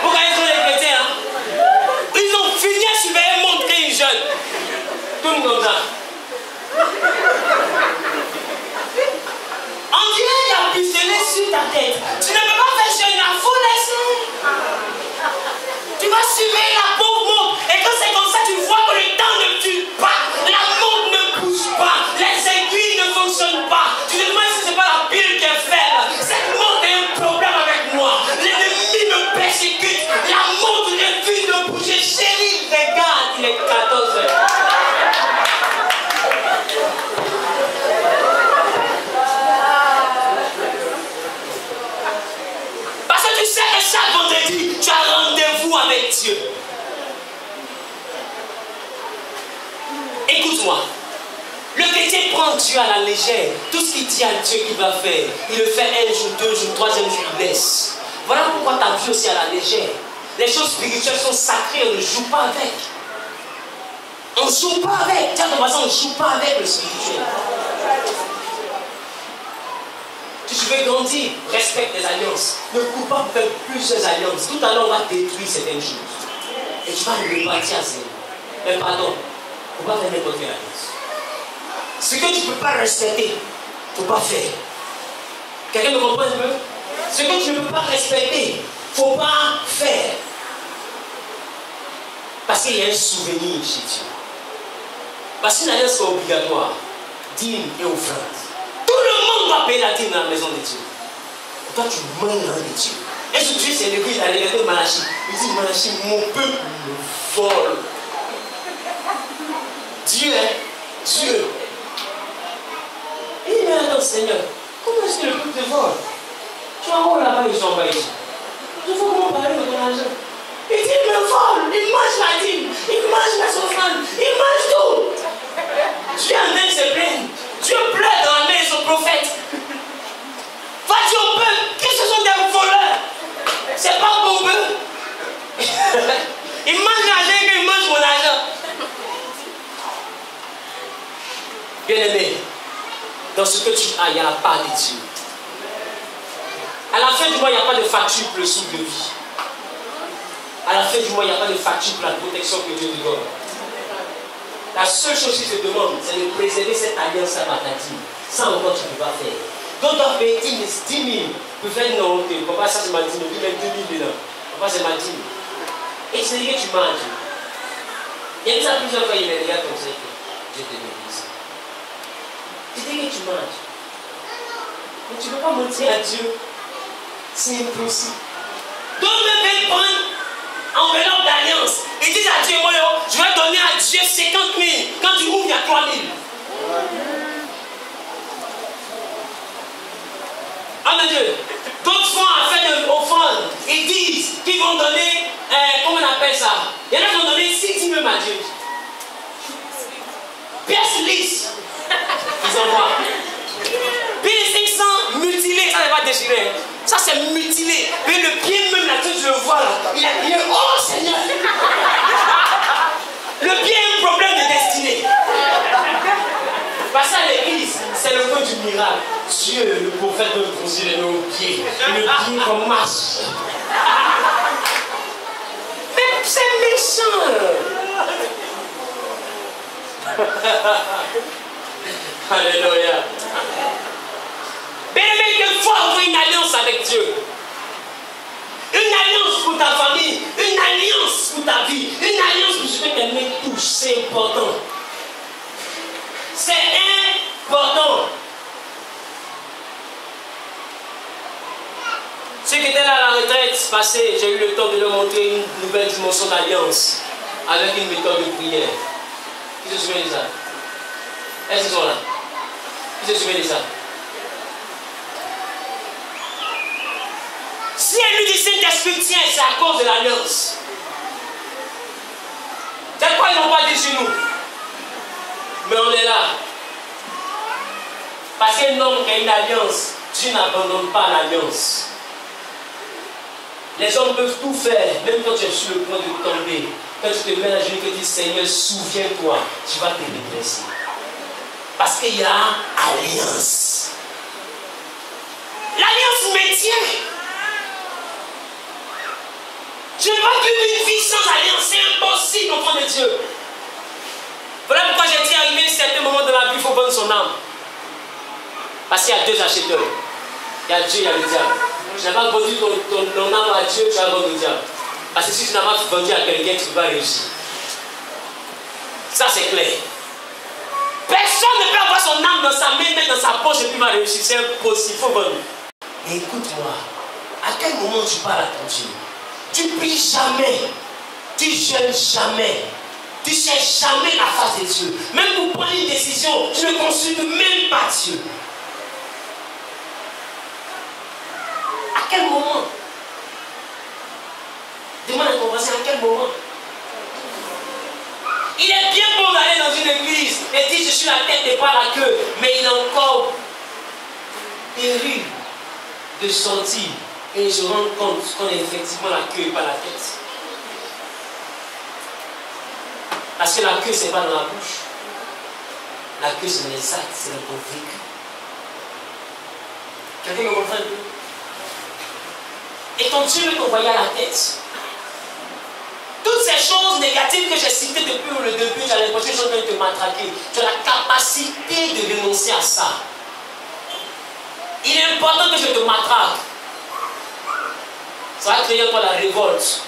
Vous voyez les chrétiens, hein? Ils ont fini à surveiller, montrer une jeune. Tout comme ça. On dirait qu'il y a pistolet sur ta tête. Tu ne peux pas faire jeune, il faut laisser. Tu vas surveiller la pauvre montre. Et quand c'est comme ça, tu vois que le temps ne tue pas. La montre ne bouge pas. Les aiguilles ne fonctionnent pas. Tu te demandes si ce n'est pas la pile qui est faible. Cette montre a un problème avec moi. L'ennemi me persécute. La montre refuse de bouger. Chérie, regarde, il est 14h. Parce que tu sais que chaque vendredi, tu as rendez-vous avec Dieu. Écoute-moi. Le chrétien prend Dieu à la légère. Tout ce qu'il dit à Dieu qu'il va faire, il le fait un jour, 2 jours, 3e jour, il laisse. Voilà pourquoi ta vie aussi à la légère. Les choses spirituelles sont sacrées, on ne joue pas avec. On ne joue pas avec. Tiens, de toute façon, on ne joue pas avec le spirituel. Si tu veux grandir, respecte les alliances. Ne cours pas pour faire plusieurs alliances. Tout à l'heure, on va détruire certaines choses. Et tu vas le repartir à zéro. Mais pardon, il ne faut pas faire n'importe quelle alliance. Ce que tu ne peux pas respecter, il ne faut pas faire. Quelqu'un me comprend un peu? Ce que tu ne peux pas respecter, il ne faut pas faire. Parce qu'il y a un souvenir chez Dieu. Parce qu'une alliance est obligatoire. Dîme et offrande. Tout le monde doit payer la dîme dans la maison de Dieu. Et toi, tu manges dans de Dieu. Et ce Dieu, c'est l'église, il a regardé Malachie. Il dit, Malachie, mon peuple me vole. Dieu, hein? Dieu. Il dit, mais attends, Seigneur, comment est-ce que le peuple te vole? Tu vas voir là-bas, ils sont en bas ici. Il faut qu'on parle de ton argent. Il dit, il me vole, il mange la dîme, il mange la offrandes, il mange tout. Dieu en train de se plaindre. Dieu pleure dans la main de son prophète. Va dire au peuple que ce sont des voleurs. C'est pas mon peuple. Il mange l'argent qu'il mange mon argent. Bien-aimé, dans ce que tu as, il y a la part de Dieu. À la fin du mois, il n'y a pas de facture pour le souffle de vie. À la fin du mois, il n'y a pas de facture pour la protection que Dieu te donne. La seule chose qui te demande, c'est de préserver cette alliance par ta dîme. Ça encore, tu ne peux pas faire. Donc, tu dois payer 10 000 pour faire une honte. Papa, ça c'est ma dîme. Tu mets 2 000 dedans. Papa, c'est ma dîme. Et tu dis que tu manges. Il y a eu ça plusieurs fois, il me regarde comme ça. Dieu te bénisse. Tu dis que tu manges. Mais tu ne peux pas mentir à Dieu. C'est impossible. Donc, même prendre enveloppe d'alliance. Ils disent à Dieu, moi, je vais donner à Dieu 50 000. Quand tu ouvres, il y a 3 000. Amen Dieu. D'autres font affaire d'offrande. Ils disent qu'ils vont donner, comment on appelle ça? Il y en a qui vont donner 6 000 à Dieu. Pièce lisse. Ils envoient. Puis les 500 mutilés, ça n'est pas déchiré. Ça c'est mutilé. Mais le pied même là, tu le vois là. Il est, oh Seigneur. Le pied a un problème de destinée. Parce qu'à l'église, c'est le point du miracle. Dieu, le prophète de considérer nos pieds. Le pied qu'on marche. Mais c'est méchant. Alléluia. Mais il faut avoir une alliance avec Dieu. Une alliance pour ta famille. Une alliance pour ta vie. Une alliance pour ce que tu aimes touche. C'est important. C'est important. Ceux qui étaient là à la retraite passée, j'ai eu le temps de leur montrer une nouvelle dimension d'alliance avec une méthode de prière. Qui se souvient de ça? Est-ce qu'ils sont là? Qui se souvient de ça? Si elle lui dit Saint-Esprit tient, c'est à cause de l'alliance. C'est quoi ils n'ont pas dit sur nous? Mais on est là. Parce qu'un homme qui a une alliance, Dieu n'abandonne pas l'alliance. Les hommes peuvent tout faire, même quand tu es sur le point de tomber. Quand tu te mets à genoux et que tu dis Seigneur, souviens-toi, tu vas te redresser. Parce qu'il y a alliance. L'alliance maintient. Je ne vais pas vivre une vie sans alliance, c'est impossible, enfant de Dieu. Voilà pourquoi j'ai dit arrivé à un certain moment de la vie, il faut vendre son âme. Parce qu'il y a deux acheteurs. Il y a Dieu, il y a le diable. Tu n'as pas vendu ton âme à Dieu, tu vas vendre le diable. Parce que si tu n'as pas vendu à quelqu'un, tu ne vas pas réussir. Ça c'est clair. Personne ne peut avoir son âme dans sa main, mettre dans sa poche et puis va réussir. C'est impossible, il faut vendre. Mais écoute-moi, à quel moment tu parles à ton Dieu? Tu pries jamais, tu jeûnes jamais, tu ne cherches jamais la face de Dieu. Même pour prendre une décision, tu ne consultes même pas Dieu. À quel moment? Demande à ton voisin, à quel moment? Il est bien bon d'aller dans une église et dire je suis la tête et pas la queue, mais il est encore terrible de sortir et se rendre compte qu'on est effectivement la queue et pas la tête. Parce que la queue, c'est pas dans la bouche. La queue, c'est dans les actes, c'est dans ton vécu. Quelqu'un me comprend un peu? Et ton Dieu veut t'envoyer à la tête. Toutes ces choses négatives que j'ai citées depuis le début, j'ai l'impression que je suis en train de te matraquer. Tu as la capacité de renoncer à ça. Il est important que je te matraque. Ça va créer en toi la révolte.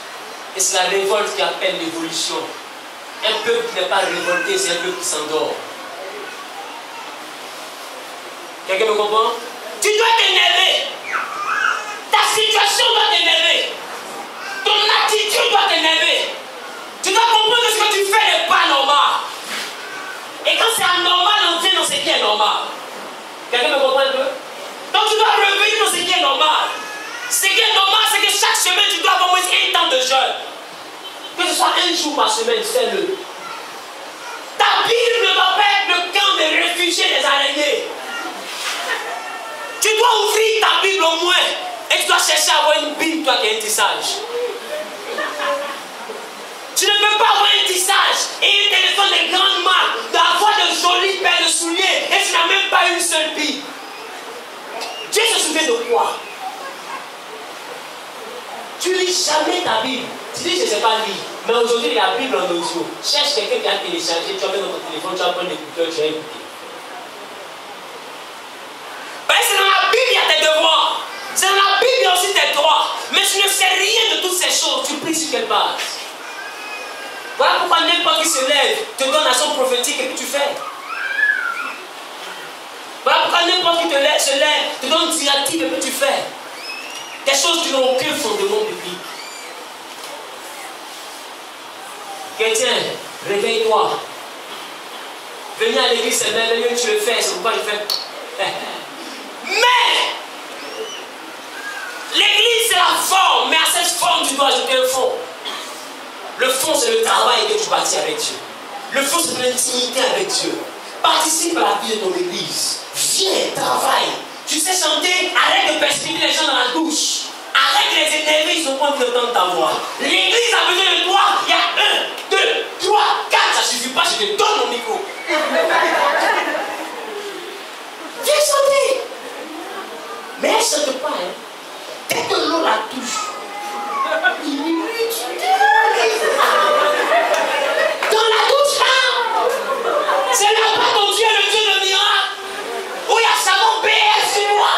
Et c'est la révolte qui appelle l'évolution. Un peuple qui n'est pas révolté, c'est un peuple qui s'endort. Quelqu'un me comprend? Tu dois t'énerver. Ta situation doit t'énerver. Ton attitude doit t'énerver. Tu dois comprendre que ce que tu fais n'est pas normal. Et quand c'est anormal, on vient dans ce qui est normal. Quelqu'un me comprend un peu? Donc tu dois revenir dans ce qui est normal. Ce qui est normal, c'est que chaque semaine, tu dois avoir au moins un temps de jeûne. Que ce soit un jour par semaine, fais-le. Ta Bible ne doit pas être le camp des réfugiés des araignées. Tu dois ouvrir ta Bible au moins. Et tu dois chercher à avoir une Bible, toi qui es un tissage. Tu ne peux pas avoir un tissage et un téléphone de grande marque, d'avoir de jolies paires de souliers et tu n'as même pas une seule Bible. Dieu se souvient de quoi? Tu lis jamais ta Bible. Tu dis je ne sais pas lire. Mais aujourd'hui, il y a la Bible en audio. Cherche quelqu'un qui a téléchargé, tu vas mettre dans ton téléphone, tu vas prendre l'écouteur, tu vas écouter. Parce que dans la Bible, il y a tes devoirs. C'est dans la Bible, il y a aussi tes droits. Mais tu ne sais rien de toutes ces choses. Tu pries sur quelle base? Voilà pourquoi n'importe qui se lève, te donne un son prophétique et puis tu fais. Voilà pourquoi n'importe qui se lève, te donne une directive et puis tu fais. Des choses qui n'ont aucun fondement biblique. Chrétien, réveille-toi. Venir à l'église, c'est merveilleux, tu le fais, c'est pourquoi je fais. Mais l'église, c'est la forme, mais à cette forme, tu dois ajouter un fond. Le fond, c'est le travail que tu bâtis avec Dieu. Le fond, c'est l'intimité avec Dieu. Participe à la vie de ton église. Viens, travaille. Tu sais chanter, arrête de persécuter les gens dans la douche. Arrête de les énerver, ils ont pas envie d'entendre ta voix. L'église a besoin de toi. Il y a 1, 2, 3, 4. Ça ne suffit pas, je te donne mon micro. Viens chanter. Mais elle ne chante pas. Hein. Dès que l'eau la touche, dans la douche là, c'est là-bas ton Dieu, le Dieu de miracle, où il y a savon PS sur moi.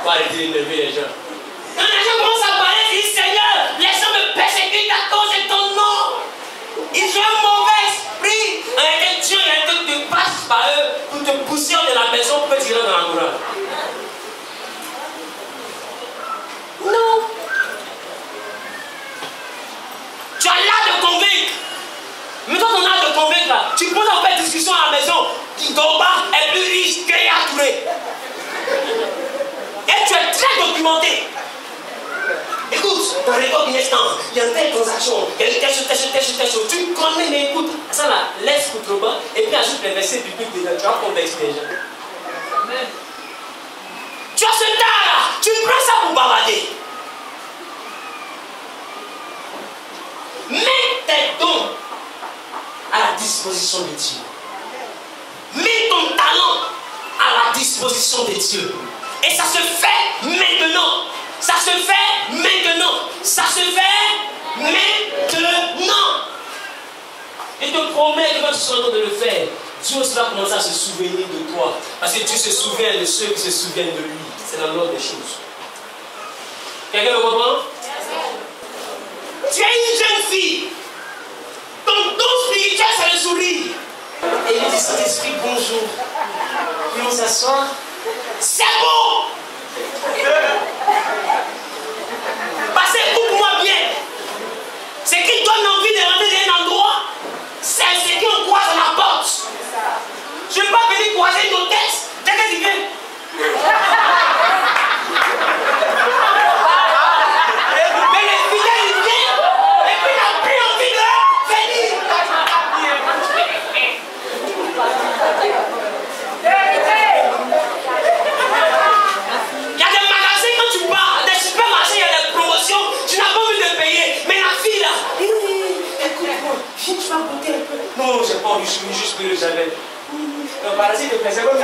On va arrêter d'énerver les gens. Quand les gens commencent à parler, ils disent Seigneur, les gens me persécutent à cause de ton nom. Ils ont un mauvais esprit. Et Dieu, il y a un truc qui passe par eux pour te pousser de la maison pour te tirer dans la courage. Non. Tu as l'art de convaincre. Mais toi, ton art de convaincre là, tu poses en fait discussion à la maison. Ton bas est plus riche qu'il y a trouvé. Et tu es très documenté. Écoute, dans l'époque du instant, il y a une telle transaction, il y a une telle chose. Tu connais, mais écoute, ça là, laisse autrement et puis ajoute les versets bibliques dedans. Tu vas convaincre les gens. Amen. Tu as ce temps là, tu prends ça pour bavarder. Mets tes dons à la disposition de Dieu. Mets ton talent à la disposition de Dieu. Et ça se fait maintenant. Ça se fait maintenant. Ça se fait maintenant. Et je te promets que quand tu seras en train de le faire, Dieu va commencer à se souvenir de toi. Parce que Dieu se souvient de ceux qui se souviennent de lui. C'est dans l'ordre des choses. Quelqu'un me comprend? Tu es une jeune fille. Ton don spirituel, c'est le sourire. Et il dit Saint-Esprit, bonjour. Comment s'asseoir? C'est bon. Parce que écoute-moi bien. Ce qui donne envie de rentrer dans un endroit, c'est ce qu'on croise à la porte. Je ne vais pas venir croiser une hôtesse dès que tu viens. Mais les fidèles, ils viennent et puis il n'a plus envie de venir. Il y a des magasins quand tu pars, des supermarchés, il y a des promotions, tu n'as pas envie de payer. Mais la fille là, écoute-moi, viens, tu vas goûter un peu. Non, j'ai pas envie, je suis juste le jamais. Le parasite de plaisir, comme et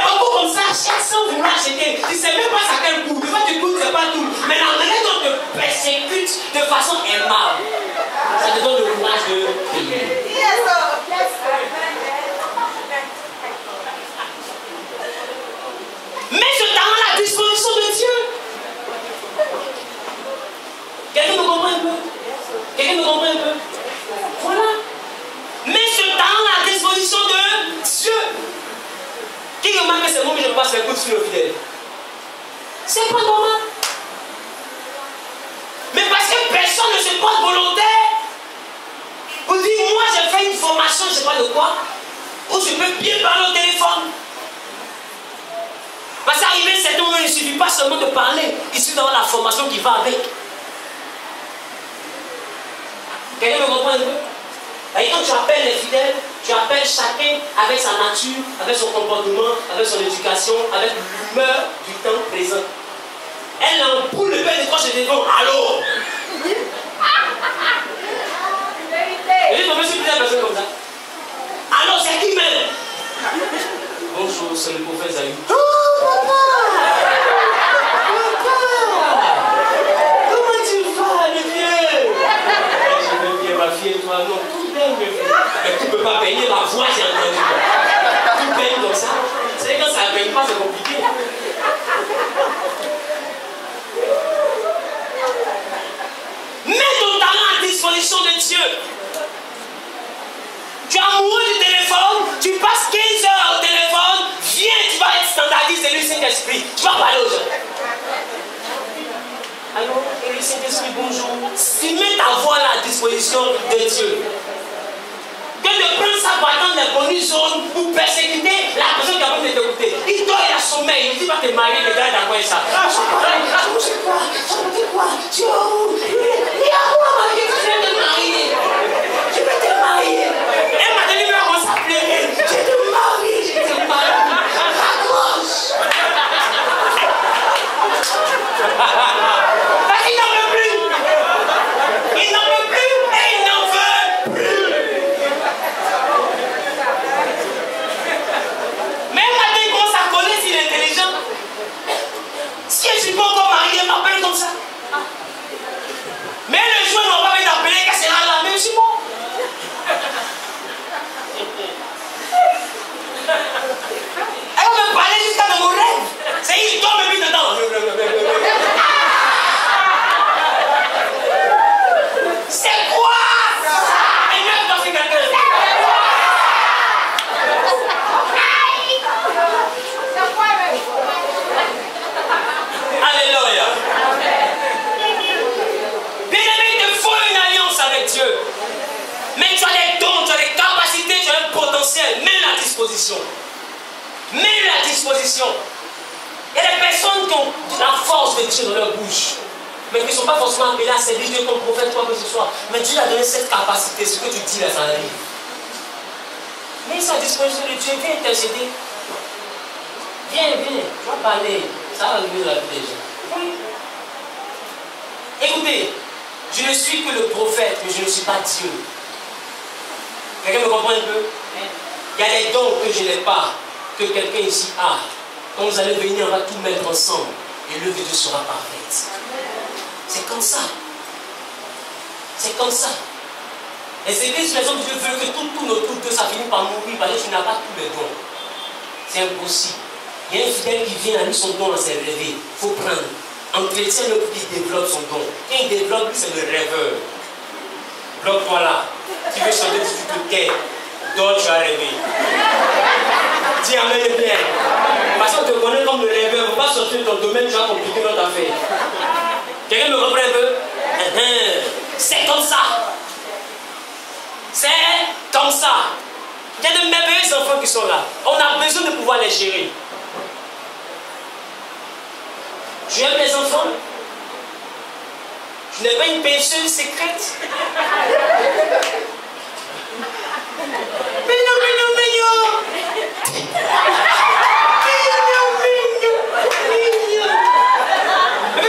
beaucoup comme ça, chaque sans vouloir acheter, tu ne sais même pas ça quel goût. Des fois tu goûtes, c'est pas tout. Mais la manière dont on te persécute de façon aimable, ça te donne le courage de payer. Mets ce vous suivez le fidèle. C'est pas normal. Mais parce que personne ne se porte volontaire pour dire, moi j'ai fait une formation, je ne sais pas de quoi, où je peux bien parler au téléphone. Parce qu'arriver à un certain moment, il ne suffit pas seulement de parler, il suffit d'avoir la formation qui va avec. Quelqu'un me comprend un peu? Et quand tu appelles les fidèles, tu appelles chacun avec sa nature, avec son comportement, avec son éducation, avec l'humeur du temps présent. Elle l'emboule le père de croche et devant. Allô? Et j'ai tombé sur plusieurs personnes comme ça. Alors c'est qui même? Bonjour, c'est le prophète Zahir. Oh papa! Comment tu vas, le vieux? Je vais bien, ma fille, et toi, non, tout bien, le vieux. Mais tu ne peux pas payer ma voix, j'ai entendu. Tu payes comme ça. C'est quand ça ne paye pas, c'est compliqué. Mets ton talent à disposition de Dieu. Tu es amoureux du téléphone, tu passes 15 heures au téléphone, viens, tu vas être standardiste de lui Saint-Esprit. Tu vas parler aux gens. Alors, et le Saint-Esprit, bonjour. Tu mets ta voix là à disposition de Dieu. Que de prendre ça pour attendre les bonnes zones pour persécuter la personne qui a envie de t'écouter. Il dort, il a sommeil, il dit va te marier, le gars d'accord avec ça. Je sais quoi, tu es où? Il y a quoi, ma vie, je vais te marier. Je vais te marier. Elle m'a donné comment ça plairait. Je te marie. Raccroche. Parce qu'il n'en veut plus. Il n'en veut plus et il n'en veut plus. Mais elle m'a dit comment ça connaît s'il est intelligent. Si je ne suis pas encore marié, elle m'appelle comme ça. Mais le jour où on va m'appeler, qu'elle sera là, même je suis mort. Elle va me parler jusqu'à dans mon rêve. C'est il tombe et puis dedans. C'est quoi? Et même quand c'est quelqu'un. Alléluia. Bien-aimé, il te faut une alliance avec Dieu. Mais tu as des dons, tu as des capacités, tu as un potentiel. Mets-le à disposition. Mets-le à disposition. Il y a des personnes qui ont la force de Dieu dans leur bouche, mais qui ne sont pas forcément appelées à servir Dieu comme prophète, quoi que ce soit. Mais Dieu a donné cette capacité, ce que tu dis là, ça arrive. Mais ils sont à disposition de Dieu, viens intercéder. Viens, tu vas parler. Ça va arriver dans la vie des gens. Oui. Écoutez, je ne suis que le prophète, mais je ne suis pas Dieu. Quelqu'un me comprend un peu? Il y a des dons que je n'ai pas, que quelqu'un ici a. Quand vous allez venir, on va tout mettre ensemble et l'œuvre de Dieu sera parfaite. C'est comme ça. C'est comme ça. Les églises, les hommes de Dieu veulent que tout tourne autour de ça finisse par mourir parce que tu n'as pas tous les dons. C'est impossible. Il y a un fidèle qui vient, a mis son don dans ses rêves. Il faut prendre. Entretien-le pour qu'il développe son don. Quand il développe, lui, c'est le rêveur. Bloque-toi là. Tu veux chanter du tout de donc tu as rêvé. Dis amen bien. Parce qu'on te connaît comme le rêveur. Il ne faut pas sortir de ton domaine, tu vas compliquer notre affaire. Quelqu'un me comprend un peu? C'est comme ça. C'est comme ça. Il y a de merveilleux enfants qui sont là. On a besoin de pouvoir les gérer. Tu aimes les enfants? Tu n'es pas une pécheuse secrète? Mais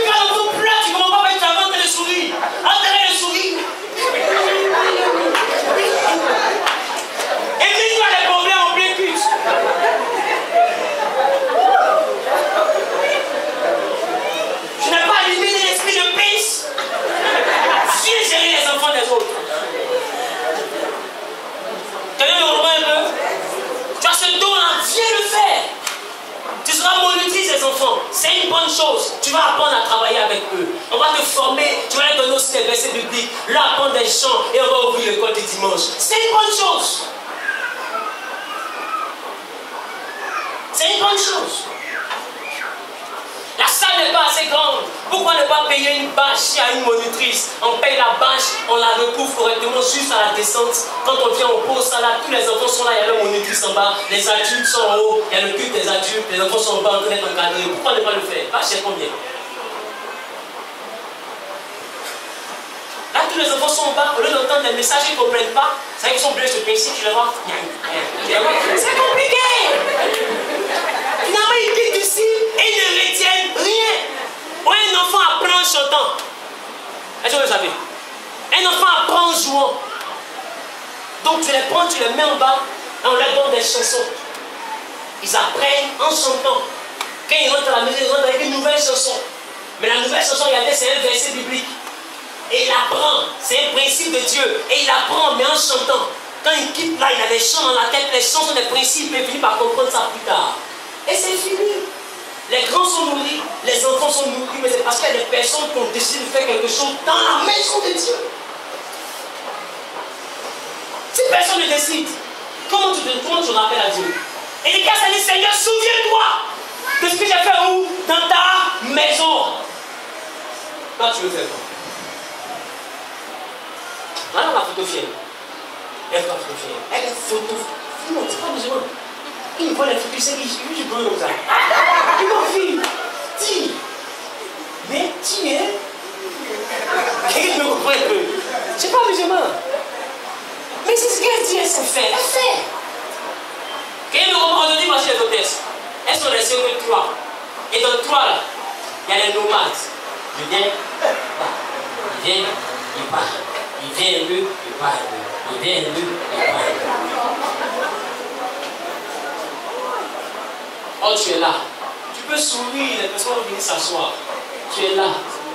quand l'enfant pleure, tu ne comprends pas, tu as ventre de souris. Enterrez le souris. Et puis tu as des problèmes en plein cul. Je n'ai pas allumé l'esprit de pace. Viens gérer les enfants des autres. Quelqu'un me comprend un peu? Tu as ce don-là, viens le faire. Tu seras monitrice des enfants. C'est une bonne chose. Tu vas apprendre à travailler avec eux. On va te former. Tu vas leur donner aussi des versets bibliques. Leur apprendre des chants et on va ouvrir l'école du dimanche. C'est une bonne chose. C'est une bonne chose. assez grande. Pourquoi ne pas payer une bâche à une monitrice? On paye la bâche, on la recouvre correctement juste à la descente. Quand on vient, on pose ça là, tous les enfants sont là, il y a la monitrice en bas, les adultes sont en haut, il y a le culte des adultes, les enfants sont en bas en train d'être encadrés. Pourquoi ne pas le faire? Bâche, c'est combien? Là, tous les enfants sont en bas, au lieu d'entendre des messages qu'ils ne comprennent pas, c'est vrai qu'ils sont bleus ce principe, tu les vois. C'est compliqué! Finalement, ils quittent ici et ils ne retiennent rien. Ou un enfant apprend en chantant. Est-ce que vous le savez? Un enfant apprend en jouant. Donc tu les prends, tu les mets en bas et on leur donne des chansons. Ils apprennent en chantant. Quand ils rentrent à la maison, ils rentrent avec une nouvelle chanson. Mais la nouvelle chanson, regardez, c'est un verset biblique. Et il apprend, c'est un principe de Dieu. Et il apprend, mais en chantant. Quand il quitte là, il a des chants dans la tête, les chants sont des principes, il finit par comprendre ça plus tard. Et c'est fini. Les grands sont nourris, les enfants sont nourris, mais c'est parce qu'il y a des personnes qui ont décidé de faire quelque chose dans la maison de Dieu. Si personne ne décide, comment tu rappelles à Dieu? Et les gars, ça dit, Seigneur, souviens-toi de ce que j'ai fait où? Dans ta maison. Là, tu veux faire quoi? Voilà la photo fière. Elle est pas photo fière. Elle est photo. Non, c'est pas musulman. Il voit les photos, il sait qu'il est comme ça. Il m'en filme. Dis. Mais tu es. Quelqu'un me comprend un peu. C'est pas musulman. Mais c'est ce qu'elle dit, elle sait faire. Elle fait. Quelqu'un me comprend aujourd'hui, voici les hôtesses. Elles sont restées que 3. Et dans 3 là, il y a les nomades. Il vient, il vient, il part. Il vient un peu, il part un peu. Il vient un peu, il part un peu. Oh, tu es là. Tu peux sourire, les personnes vont venir s'asseoir. Tu es là.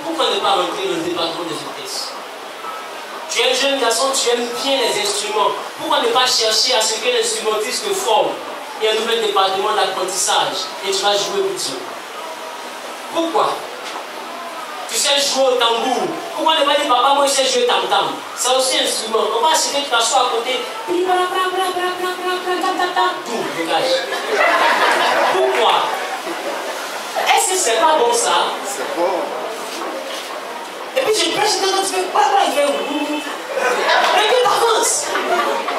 Pourquoi ne pas rentrer dans le département des hôtesses? Tu es un jeune garçon, tu aimes bien les instruments. Pourquoi ne pas chercher à ce que l'instrumentiste te forme? Il y a un nouvel département d'apprentissage et tu vas jouer pour Dieu. Pourquoi? Tu sais jouer au tambour. Pourquoi ne pas dire, papa, moi je sais jouer tam-tam? C'est aussi un instrument. On va assurer que tu t'assois à côté. Tout, dégage. Pourquoi? Est-ce que c'est pas bon ça? C'est bon. Et puis je prêche quand tu fais pas, il fait ouh. Mais que t'avances.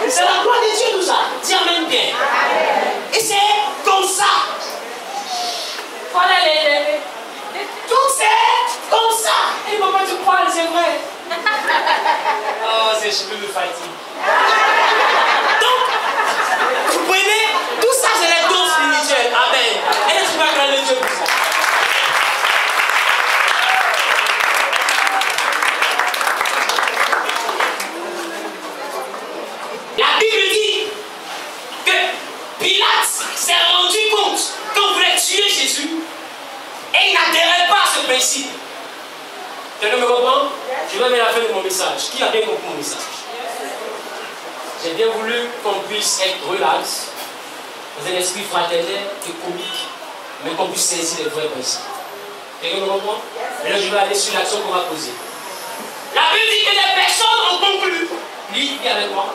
C'est la gloire de Dieu tout ça. Dis amen bien. Et c'est comme ça. Voilà les. Tout c'est comme ça. Et maman tu crois, c'est vrai. Oh, ces cheveux me fatiguent. Donc, vous prenez, tout ça c'est les dons spirituels. Amen. Et je vais acclamer Dieu pour ça. La Bible dit que Pilate s'est rendu compte qu'on voulait tuer Jésus et il n'adhérait pas à ce principe. Quelqu'un me comprend? Je vais mettre la fin de mon message. Qui a bien compris mon message? J'ai bien voulu qu'on puisse être relax, dans un esprit fraternel et comique, mais qu'on puisse saisir les vrais principes. Quelqu'un me comprend? Et là, je vais aller sur l'action qu'on va poser. La Bible dit que les personnes ont conclu. Lis avec moi.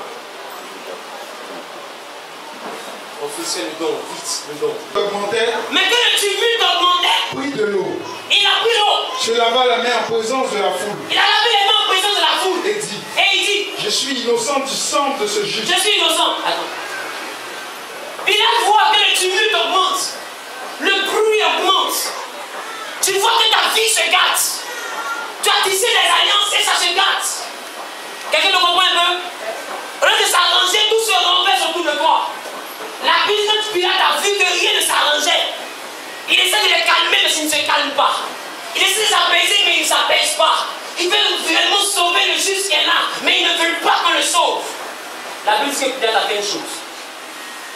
On fait le don, vite, le don. Augmentait. Mais que le tumulte augmentait, Pris de l'eau. il a pris l'eau. Se lava la main en présence de la foule. Il a lavé les mains en présence de la foule. Et dit, Et il dit, je suis innocent du sang de ce juste. je suis innocent. Attends. Pilate voit que le tumulte augmente. Le bruit augmente. Tu vois que ta vie se gâte. Tu as tissé des alliances et ça se gâte. Quelqu'un me comprend un peu? Au lieu de s'arranger, tout se renverse autour de toi. La Bible de Pilate a vu que rien ne s'arrangeait. Il essaie de les calmer, mais ils ne se calment pas. Il essaie de s'apaiser, mais ils ne s'apaisent pas. Ils veulent vraiment sauver le juste qui est là, mais ils ne veulent pas qu'on le sauve. La Bible dit que Pilate a fait une chose.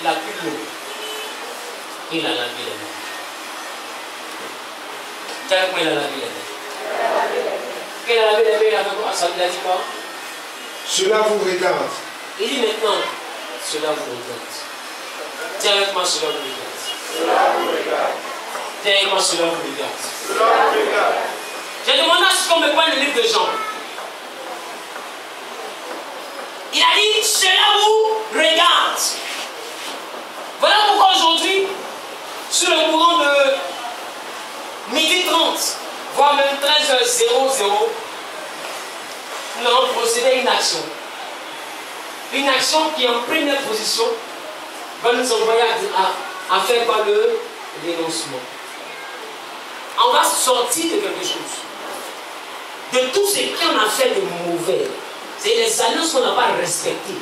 Il a pris l'eau. Il a lavé les mains. Tu sais comment il a lavé les mains? Quand il a lavé les mains, il a fait quoi? Il a dit quoi? Cela vous regarde. Il dit maintenant, cela vous regarde. Dis avec moi, cela vous regarde. Dis avec moi, cela vous regarde. J'ai demandé à ce qu'on me prenne le livre de Jean. Il a dit, cela vous regarde. Voilà pourquoi aujourd'hui, sur le courant de 12h30, voire même 13h00, nous allons procéder à une action. Une action qui, en première position, va nous envoyer à faire quoi? Le dénoncement. On va sortir de quelque chose. De tout ce qu'on a fait de mauvais. C'est les alliances qu'on n'a pas respectées.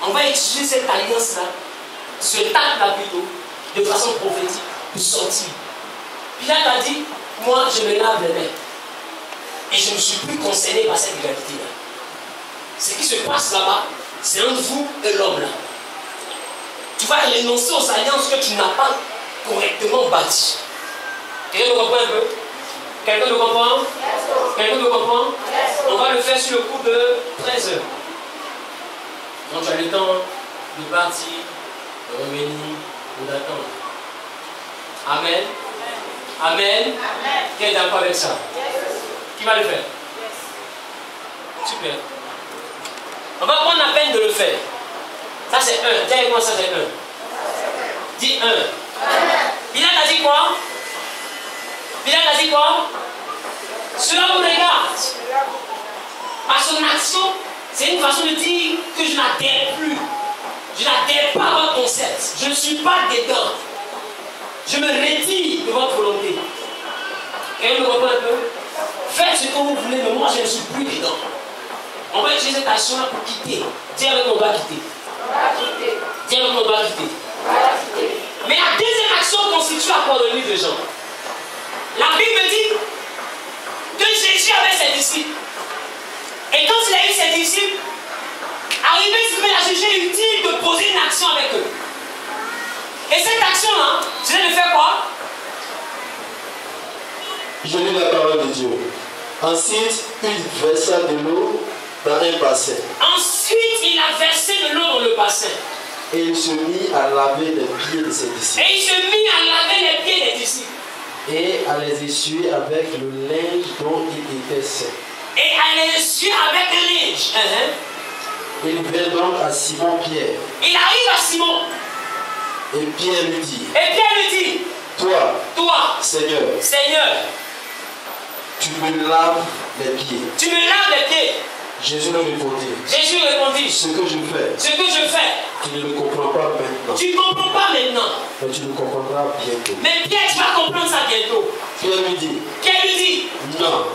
On va utiliser cette alliance-là, ce acte-là plutôt, de façon prophétique, pour sortir. Pilate a dit, moi je me lave les mains. Et je ne suis plus concerné par cette égalité-là. Ce qui se passe là-bas, c'est entre vous et l'homme là. Tu vas renoncer aux alliances que tu n'as pas correctement bâties. Quelqu'un me comprend un peu? Quelqu'un me comprend? Quelqu'un me comprend? On va le faire sur le coup de 13 heures. Donc tu as le temps de partir, de revenir ou d'attendre. Amen. Amen. Qui est d'accord avec ça? Qui va le faire? Super. On va prendre la peine de le faire. Ça c'est 1. Dis avec moi, ça c'est 1. Dis 1. Pilate a dit quoi? Pilate a dit quoi? Cela vous regarde. Par son action, c'est une façon de dire que je n'adhère plus. Je n'adhère pas à votre concept. Je ne suis pas dedans. Je me retire de votre volonté. Et vous me comprenez un peu? Faites ce que vous voulez, mais moi je ne suis plus dedans. On va utiliser cette action-là pour quitter. Dis avec moi, on va quitter. Dis avec moi, on va quitter. Mais la deuxième action constitue à quoi dans le livre de Jean? La Bible dit que Jésus avait ses disciples. Et quand il a eu ses disciples, arrivé, il a jugé utile de poser une action avec eux. Et cette action-là, c'est de faire quoi? Je lis la parole de Dieu. Ensuite, il versa de l'eau dans un bassin. Ensuite, il a versé de l'eau dans le bassin. Et il se mit à laver les pieds de ses disciples. Et il se mit à laver les pieds des disciples. Et à les essuyer avec le linge dont il était saint. Et à les essuyer avec le linge. Il vint donc à Simon-Pierre. Il arrive à Simon. Et Pierre lui dit. Et Pierre lui dit. Toi, Seigneur, tu me laves les pieds. Tu me laves les pieds. Jésus lui répondit. Ce que je fais. Tu ne le comprends pas maintenant. Tu ne comprends pas maintenant. Mais tu le comprendras bientôt. Mais Pierre, tu vas comprendre ça bientôt. Pierre lui dit. Non.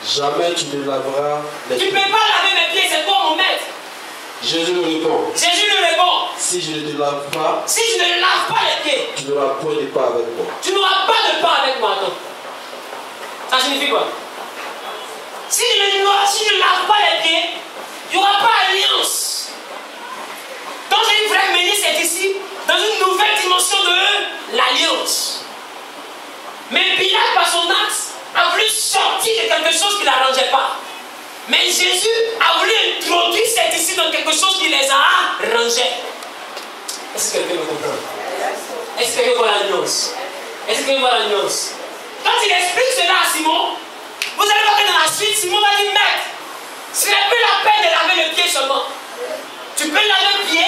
Jamais tu ne laveras les pieds. Tu ne peux pas laver mes pieds, c'est toi mon maître. Jésus lui répond. Si je ne te lave pas. Les pieds. Tu n'auras point de part avec moi. Tu n'auras pas de part avec moi. Attends. Ça signifie quoi? Si je ne lave pas les pieds, il n'y aura pas alliance. Donc il voulait mener ses disciples dans une nouvelle dimension de l'alliance. Mais Pilate, par son axe, a voulu sortir de quelque chose qui ne l'arrangeait pas. Mais Jésus a voulu introduire ses disciples dans quelque chose qui les a arrangés. Est-ce que quelqu'un me comprend? Est-ce que quelqu'un voit l'alliance? Quand il explique cela à Simon, vous allez voir que dans la suite, Simon va dire, maître, ce n'est plus la peine de laver le pied seulement. Tu peux laver le pied,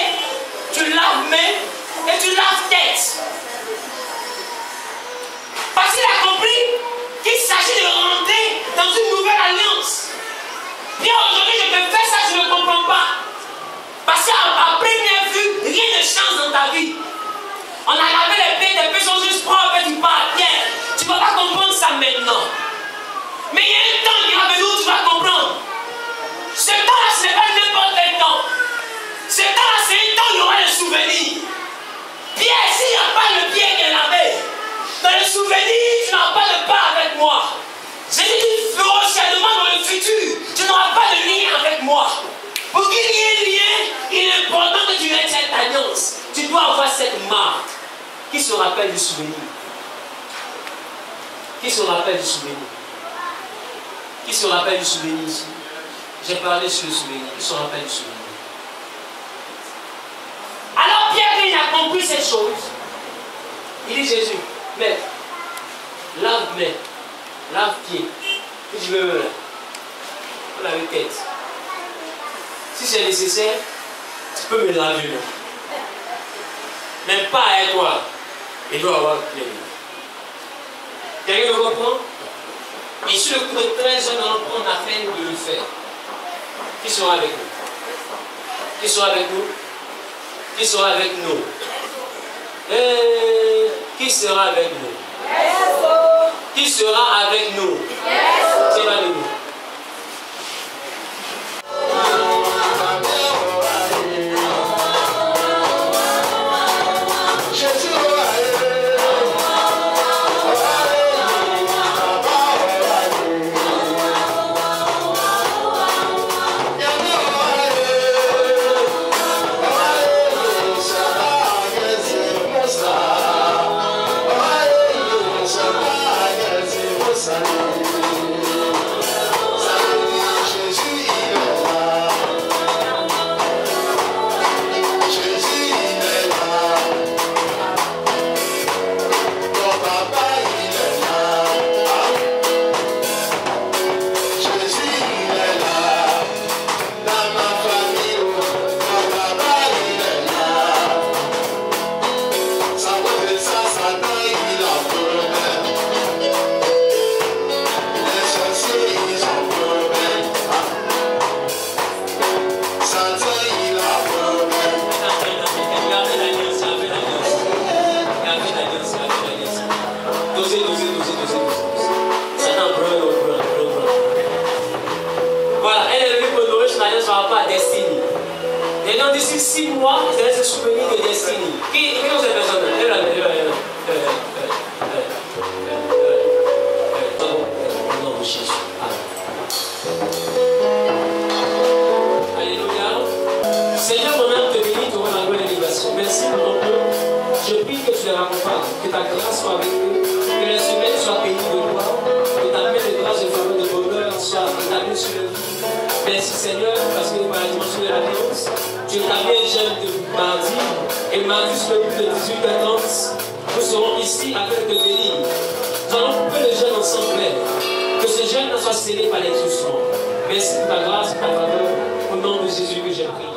tu laves main et tu laves tête. Parce qu'il a compris qu'il s'agit de rentrer dans une nouvelle alliance. Bien aujourd'hui, je te fais ça, je ne comprends pas. Parce qu'à première vue, rien ne change dans ta vie. On a lavé les pieds des personnes juste propres et tu pars à pierre. Tu ne vas pas comprendre ça maintenant. Mais il y a un temps qui va venir où tu vas comprendre. Ce temps-là, ce n'est pas n'importe quel temps. Ce temps-là, c'est un temps où il y aura des souvenirs. Pierre, s'il n'y a pas le pied qui est lavé, dans les souvenirs, tu n'auras pas de part avec moi. J'ai dit prochainement dans le futur, tu n'auras pas de lien avec moi. Pour qu'il y ait un lien, il est important que tu aies cette alliance. Tu dois avoir cette marque. Qui se rappelle du souvenir? Qui se rappelle du souvenir? Qui se rappelle du souvenir ici? J'ai parlé sur le souvenir. Qui se rappelle du souvenir? Alors Pierre, il a compris cette chose. Il dit Jésus, maître, lave main, lave pied. Que tu veux me laver? Pour laver tête. Si c'est nécessaire, tu peux me laver là. Même pas avec toi. Il doit avoir plaisir. Quelqu'un me comprend? Et sur le coup de 13 heures, nous allons prendre la peine de le faire. Qui sera avec nous? Qui sera avec nous? Qui sera avec nous? Et qui sera avec nous? Qui sera avec nous? Qui va de nous? D'ici 6 mois, vous allez se souvenir de Destiny. Qui sont ces personnes-là? Alléluia. Seigneur, mon âme te bénit, te rend la gloire et l'élévation. Merci pour ton peuple. Je prie que tu les raccompagnes, que ta grâce soit avec eux, que les semaines soient bénies de toi, que ta main de grâce et de faveur de bonheur soit établie sur leur vie. Merci Seigneur, parce que par la dimension de l'alliance, tu établis un jeûne de mardi, et mardi sur le but de 18h30, nous serons ici afin de te bénir. Nous allons couper le jeûne ensemble, que ce jeûne soit scellé par l'exaucement. Merci pour ta grâce et ta faveur, au nom de Jésus que j'ai prié.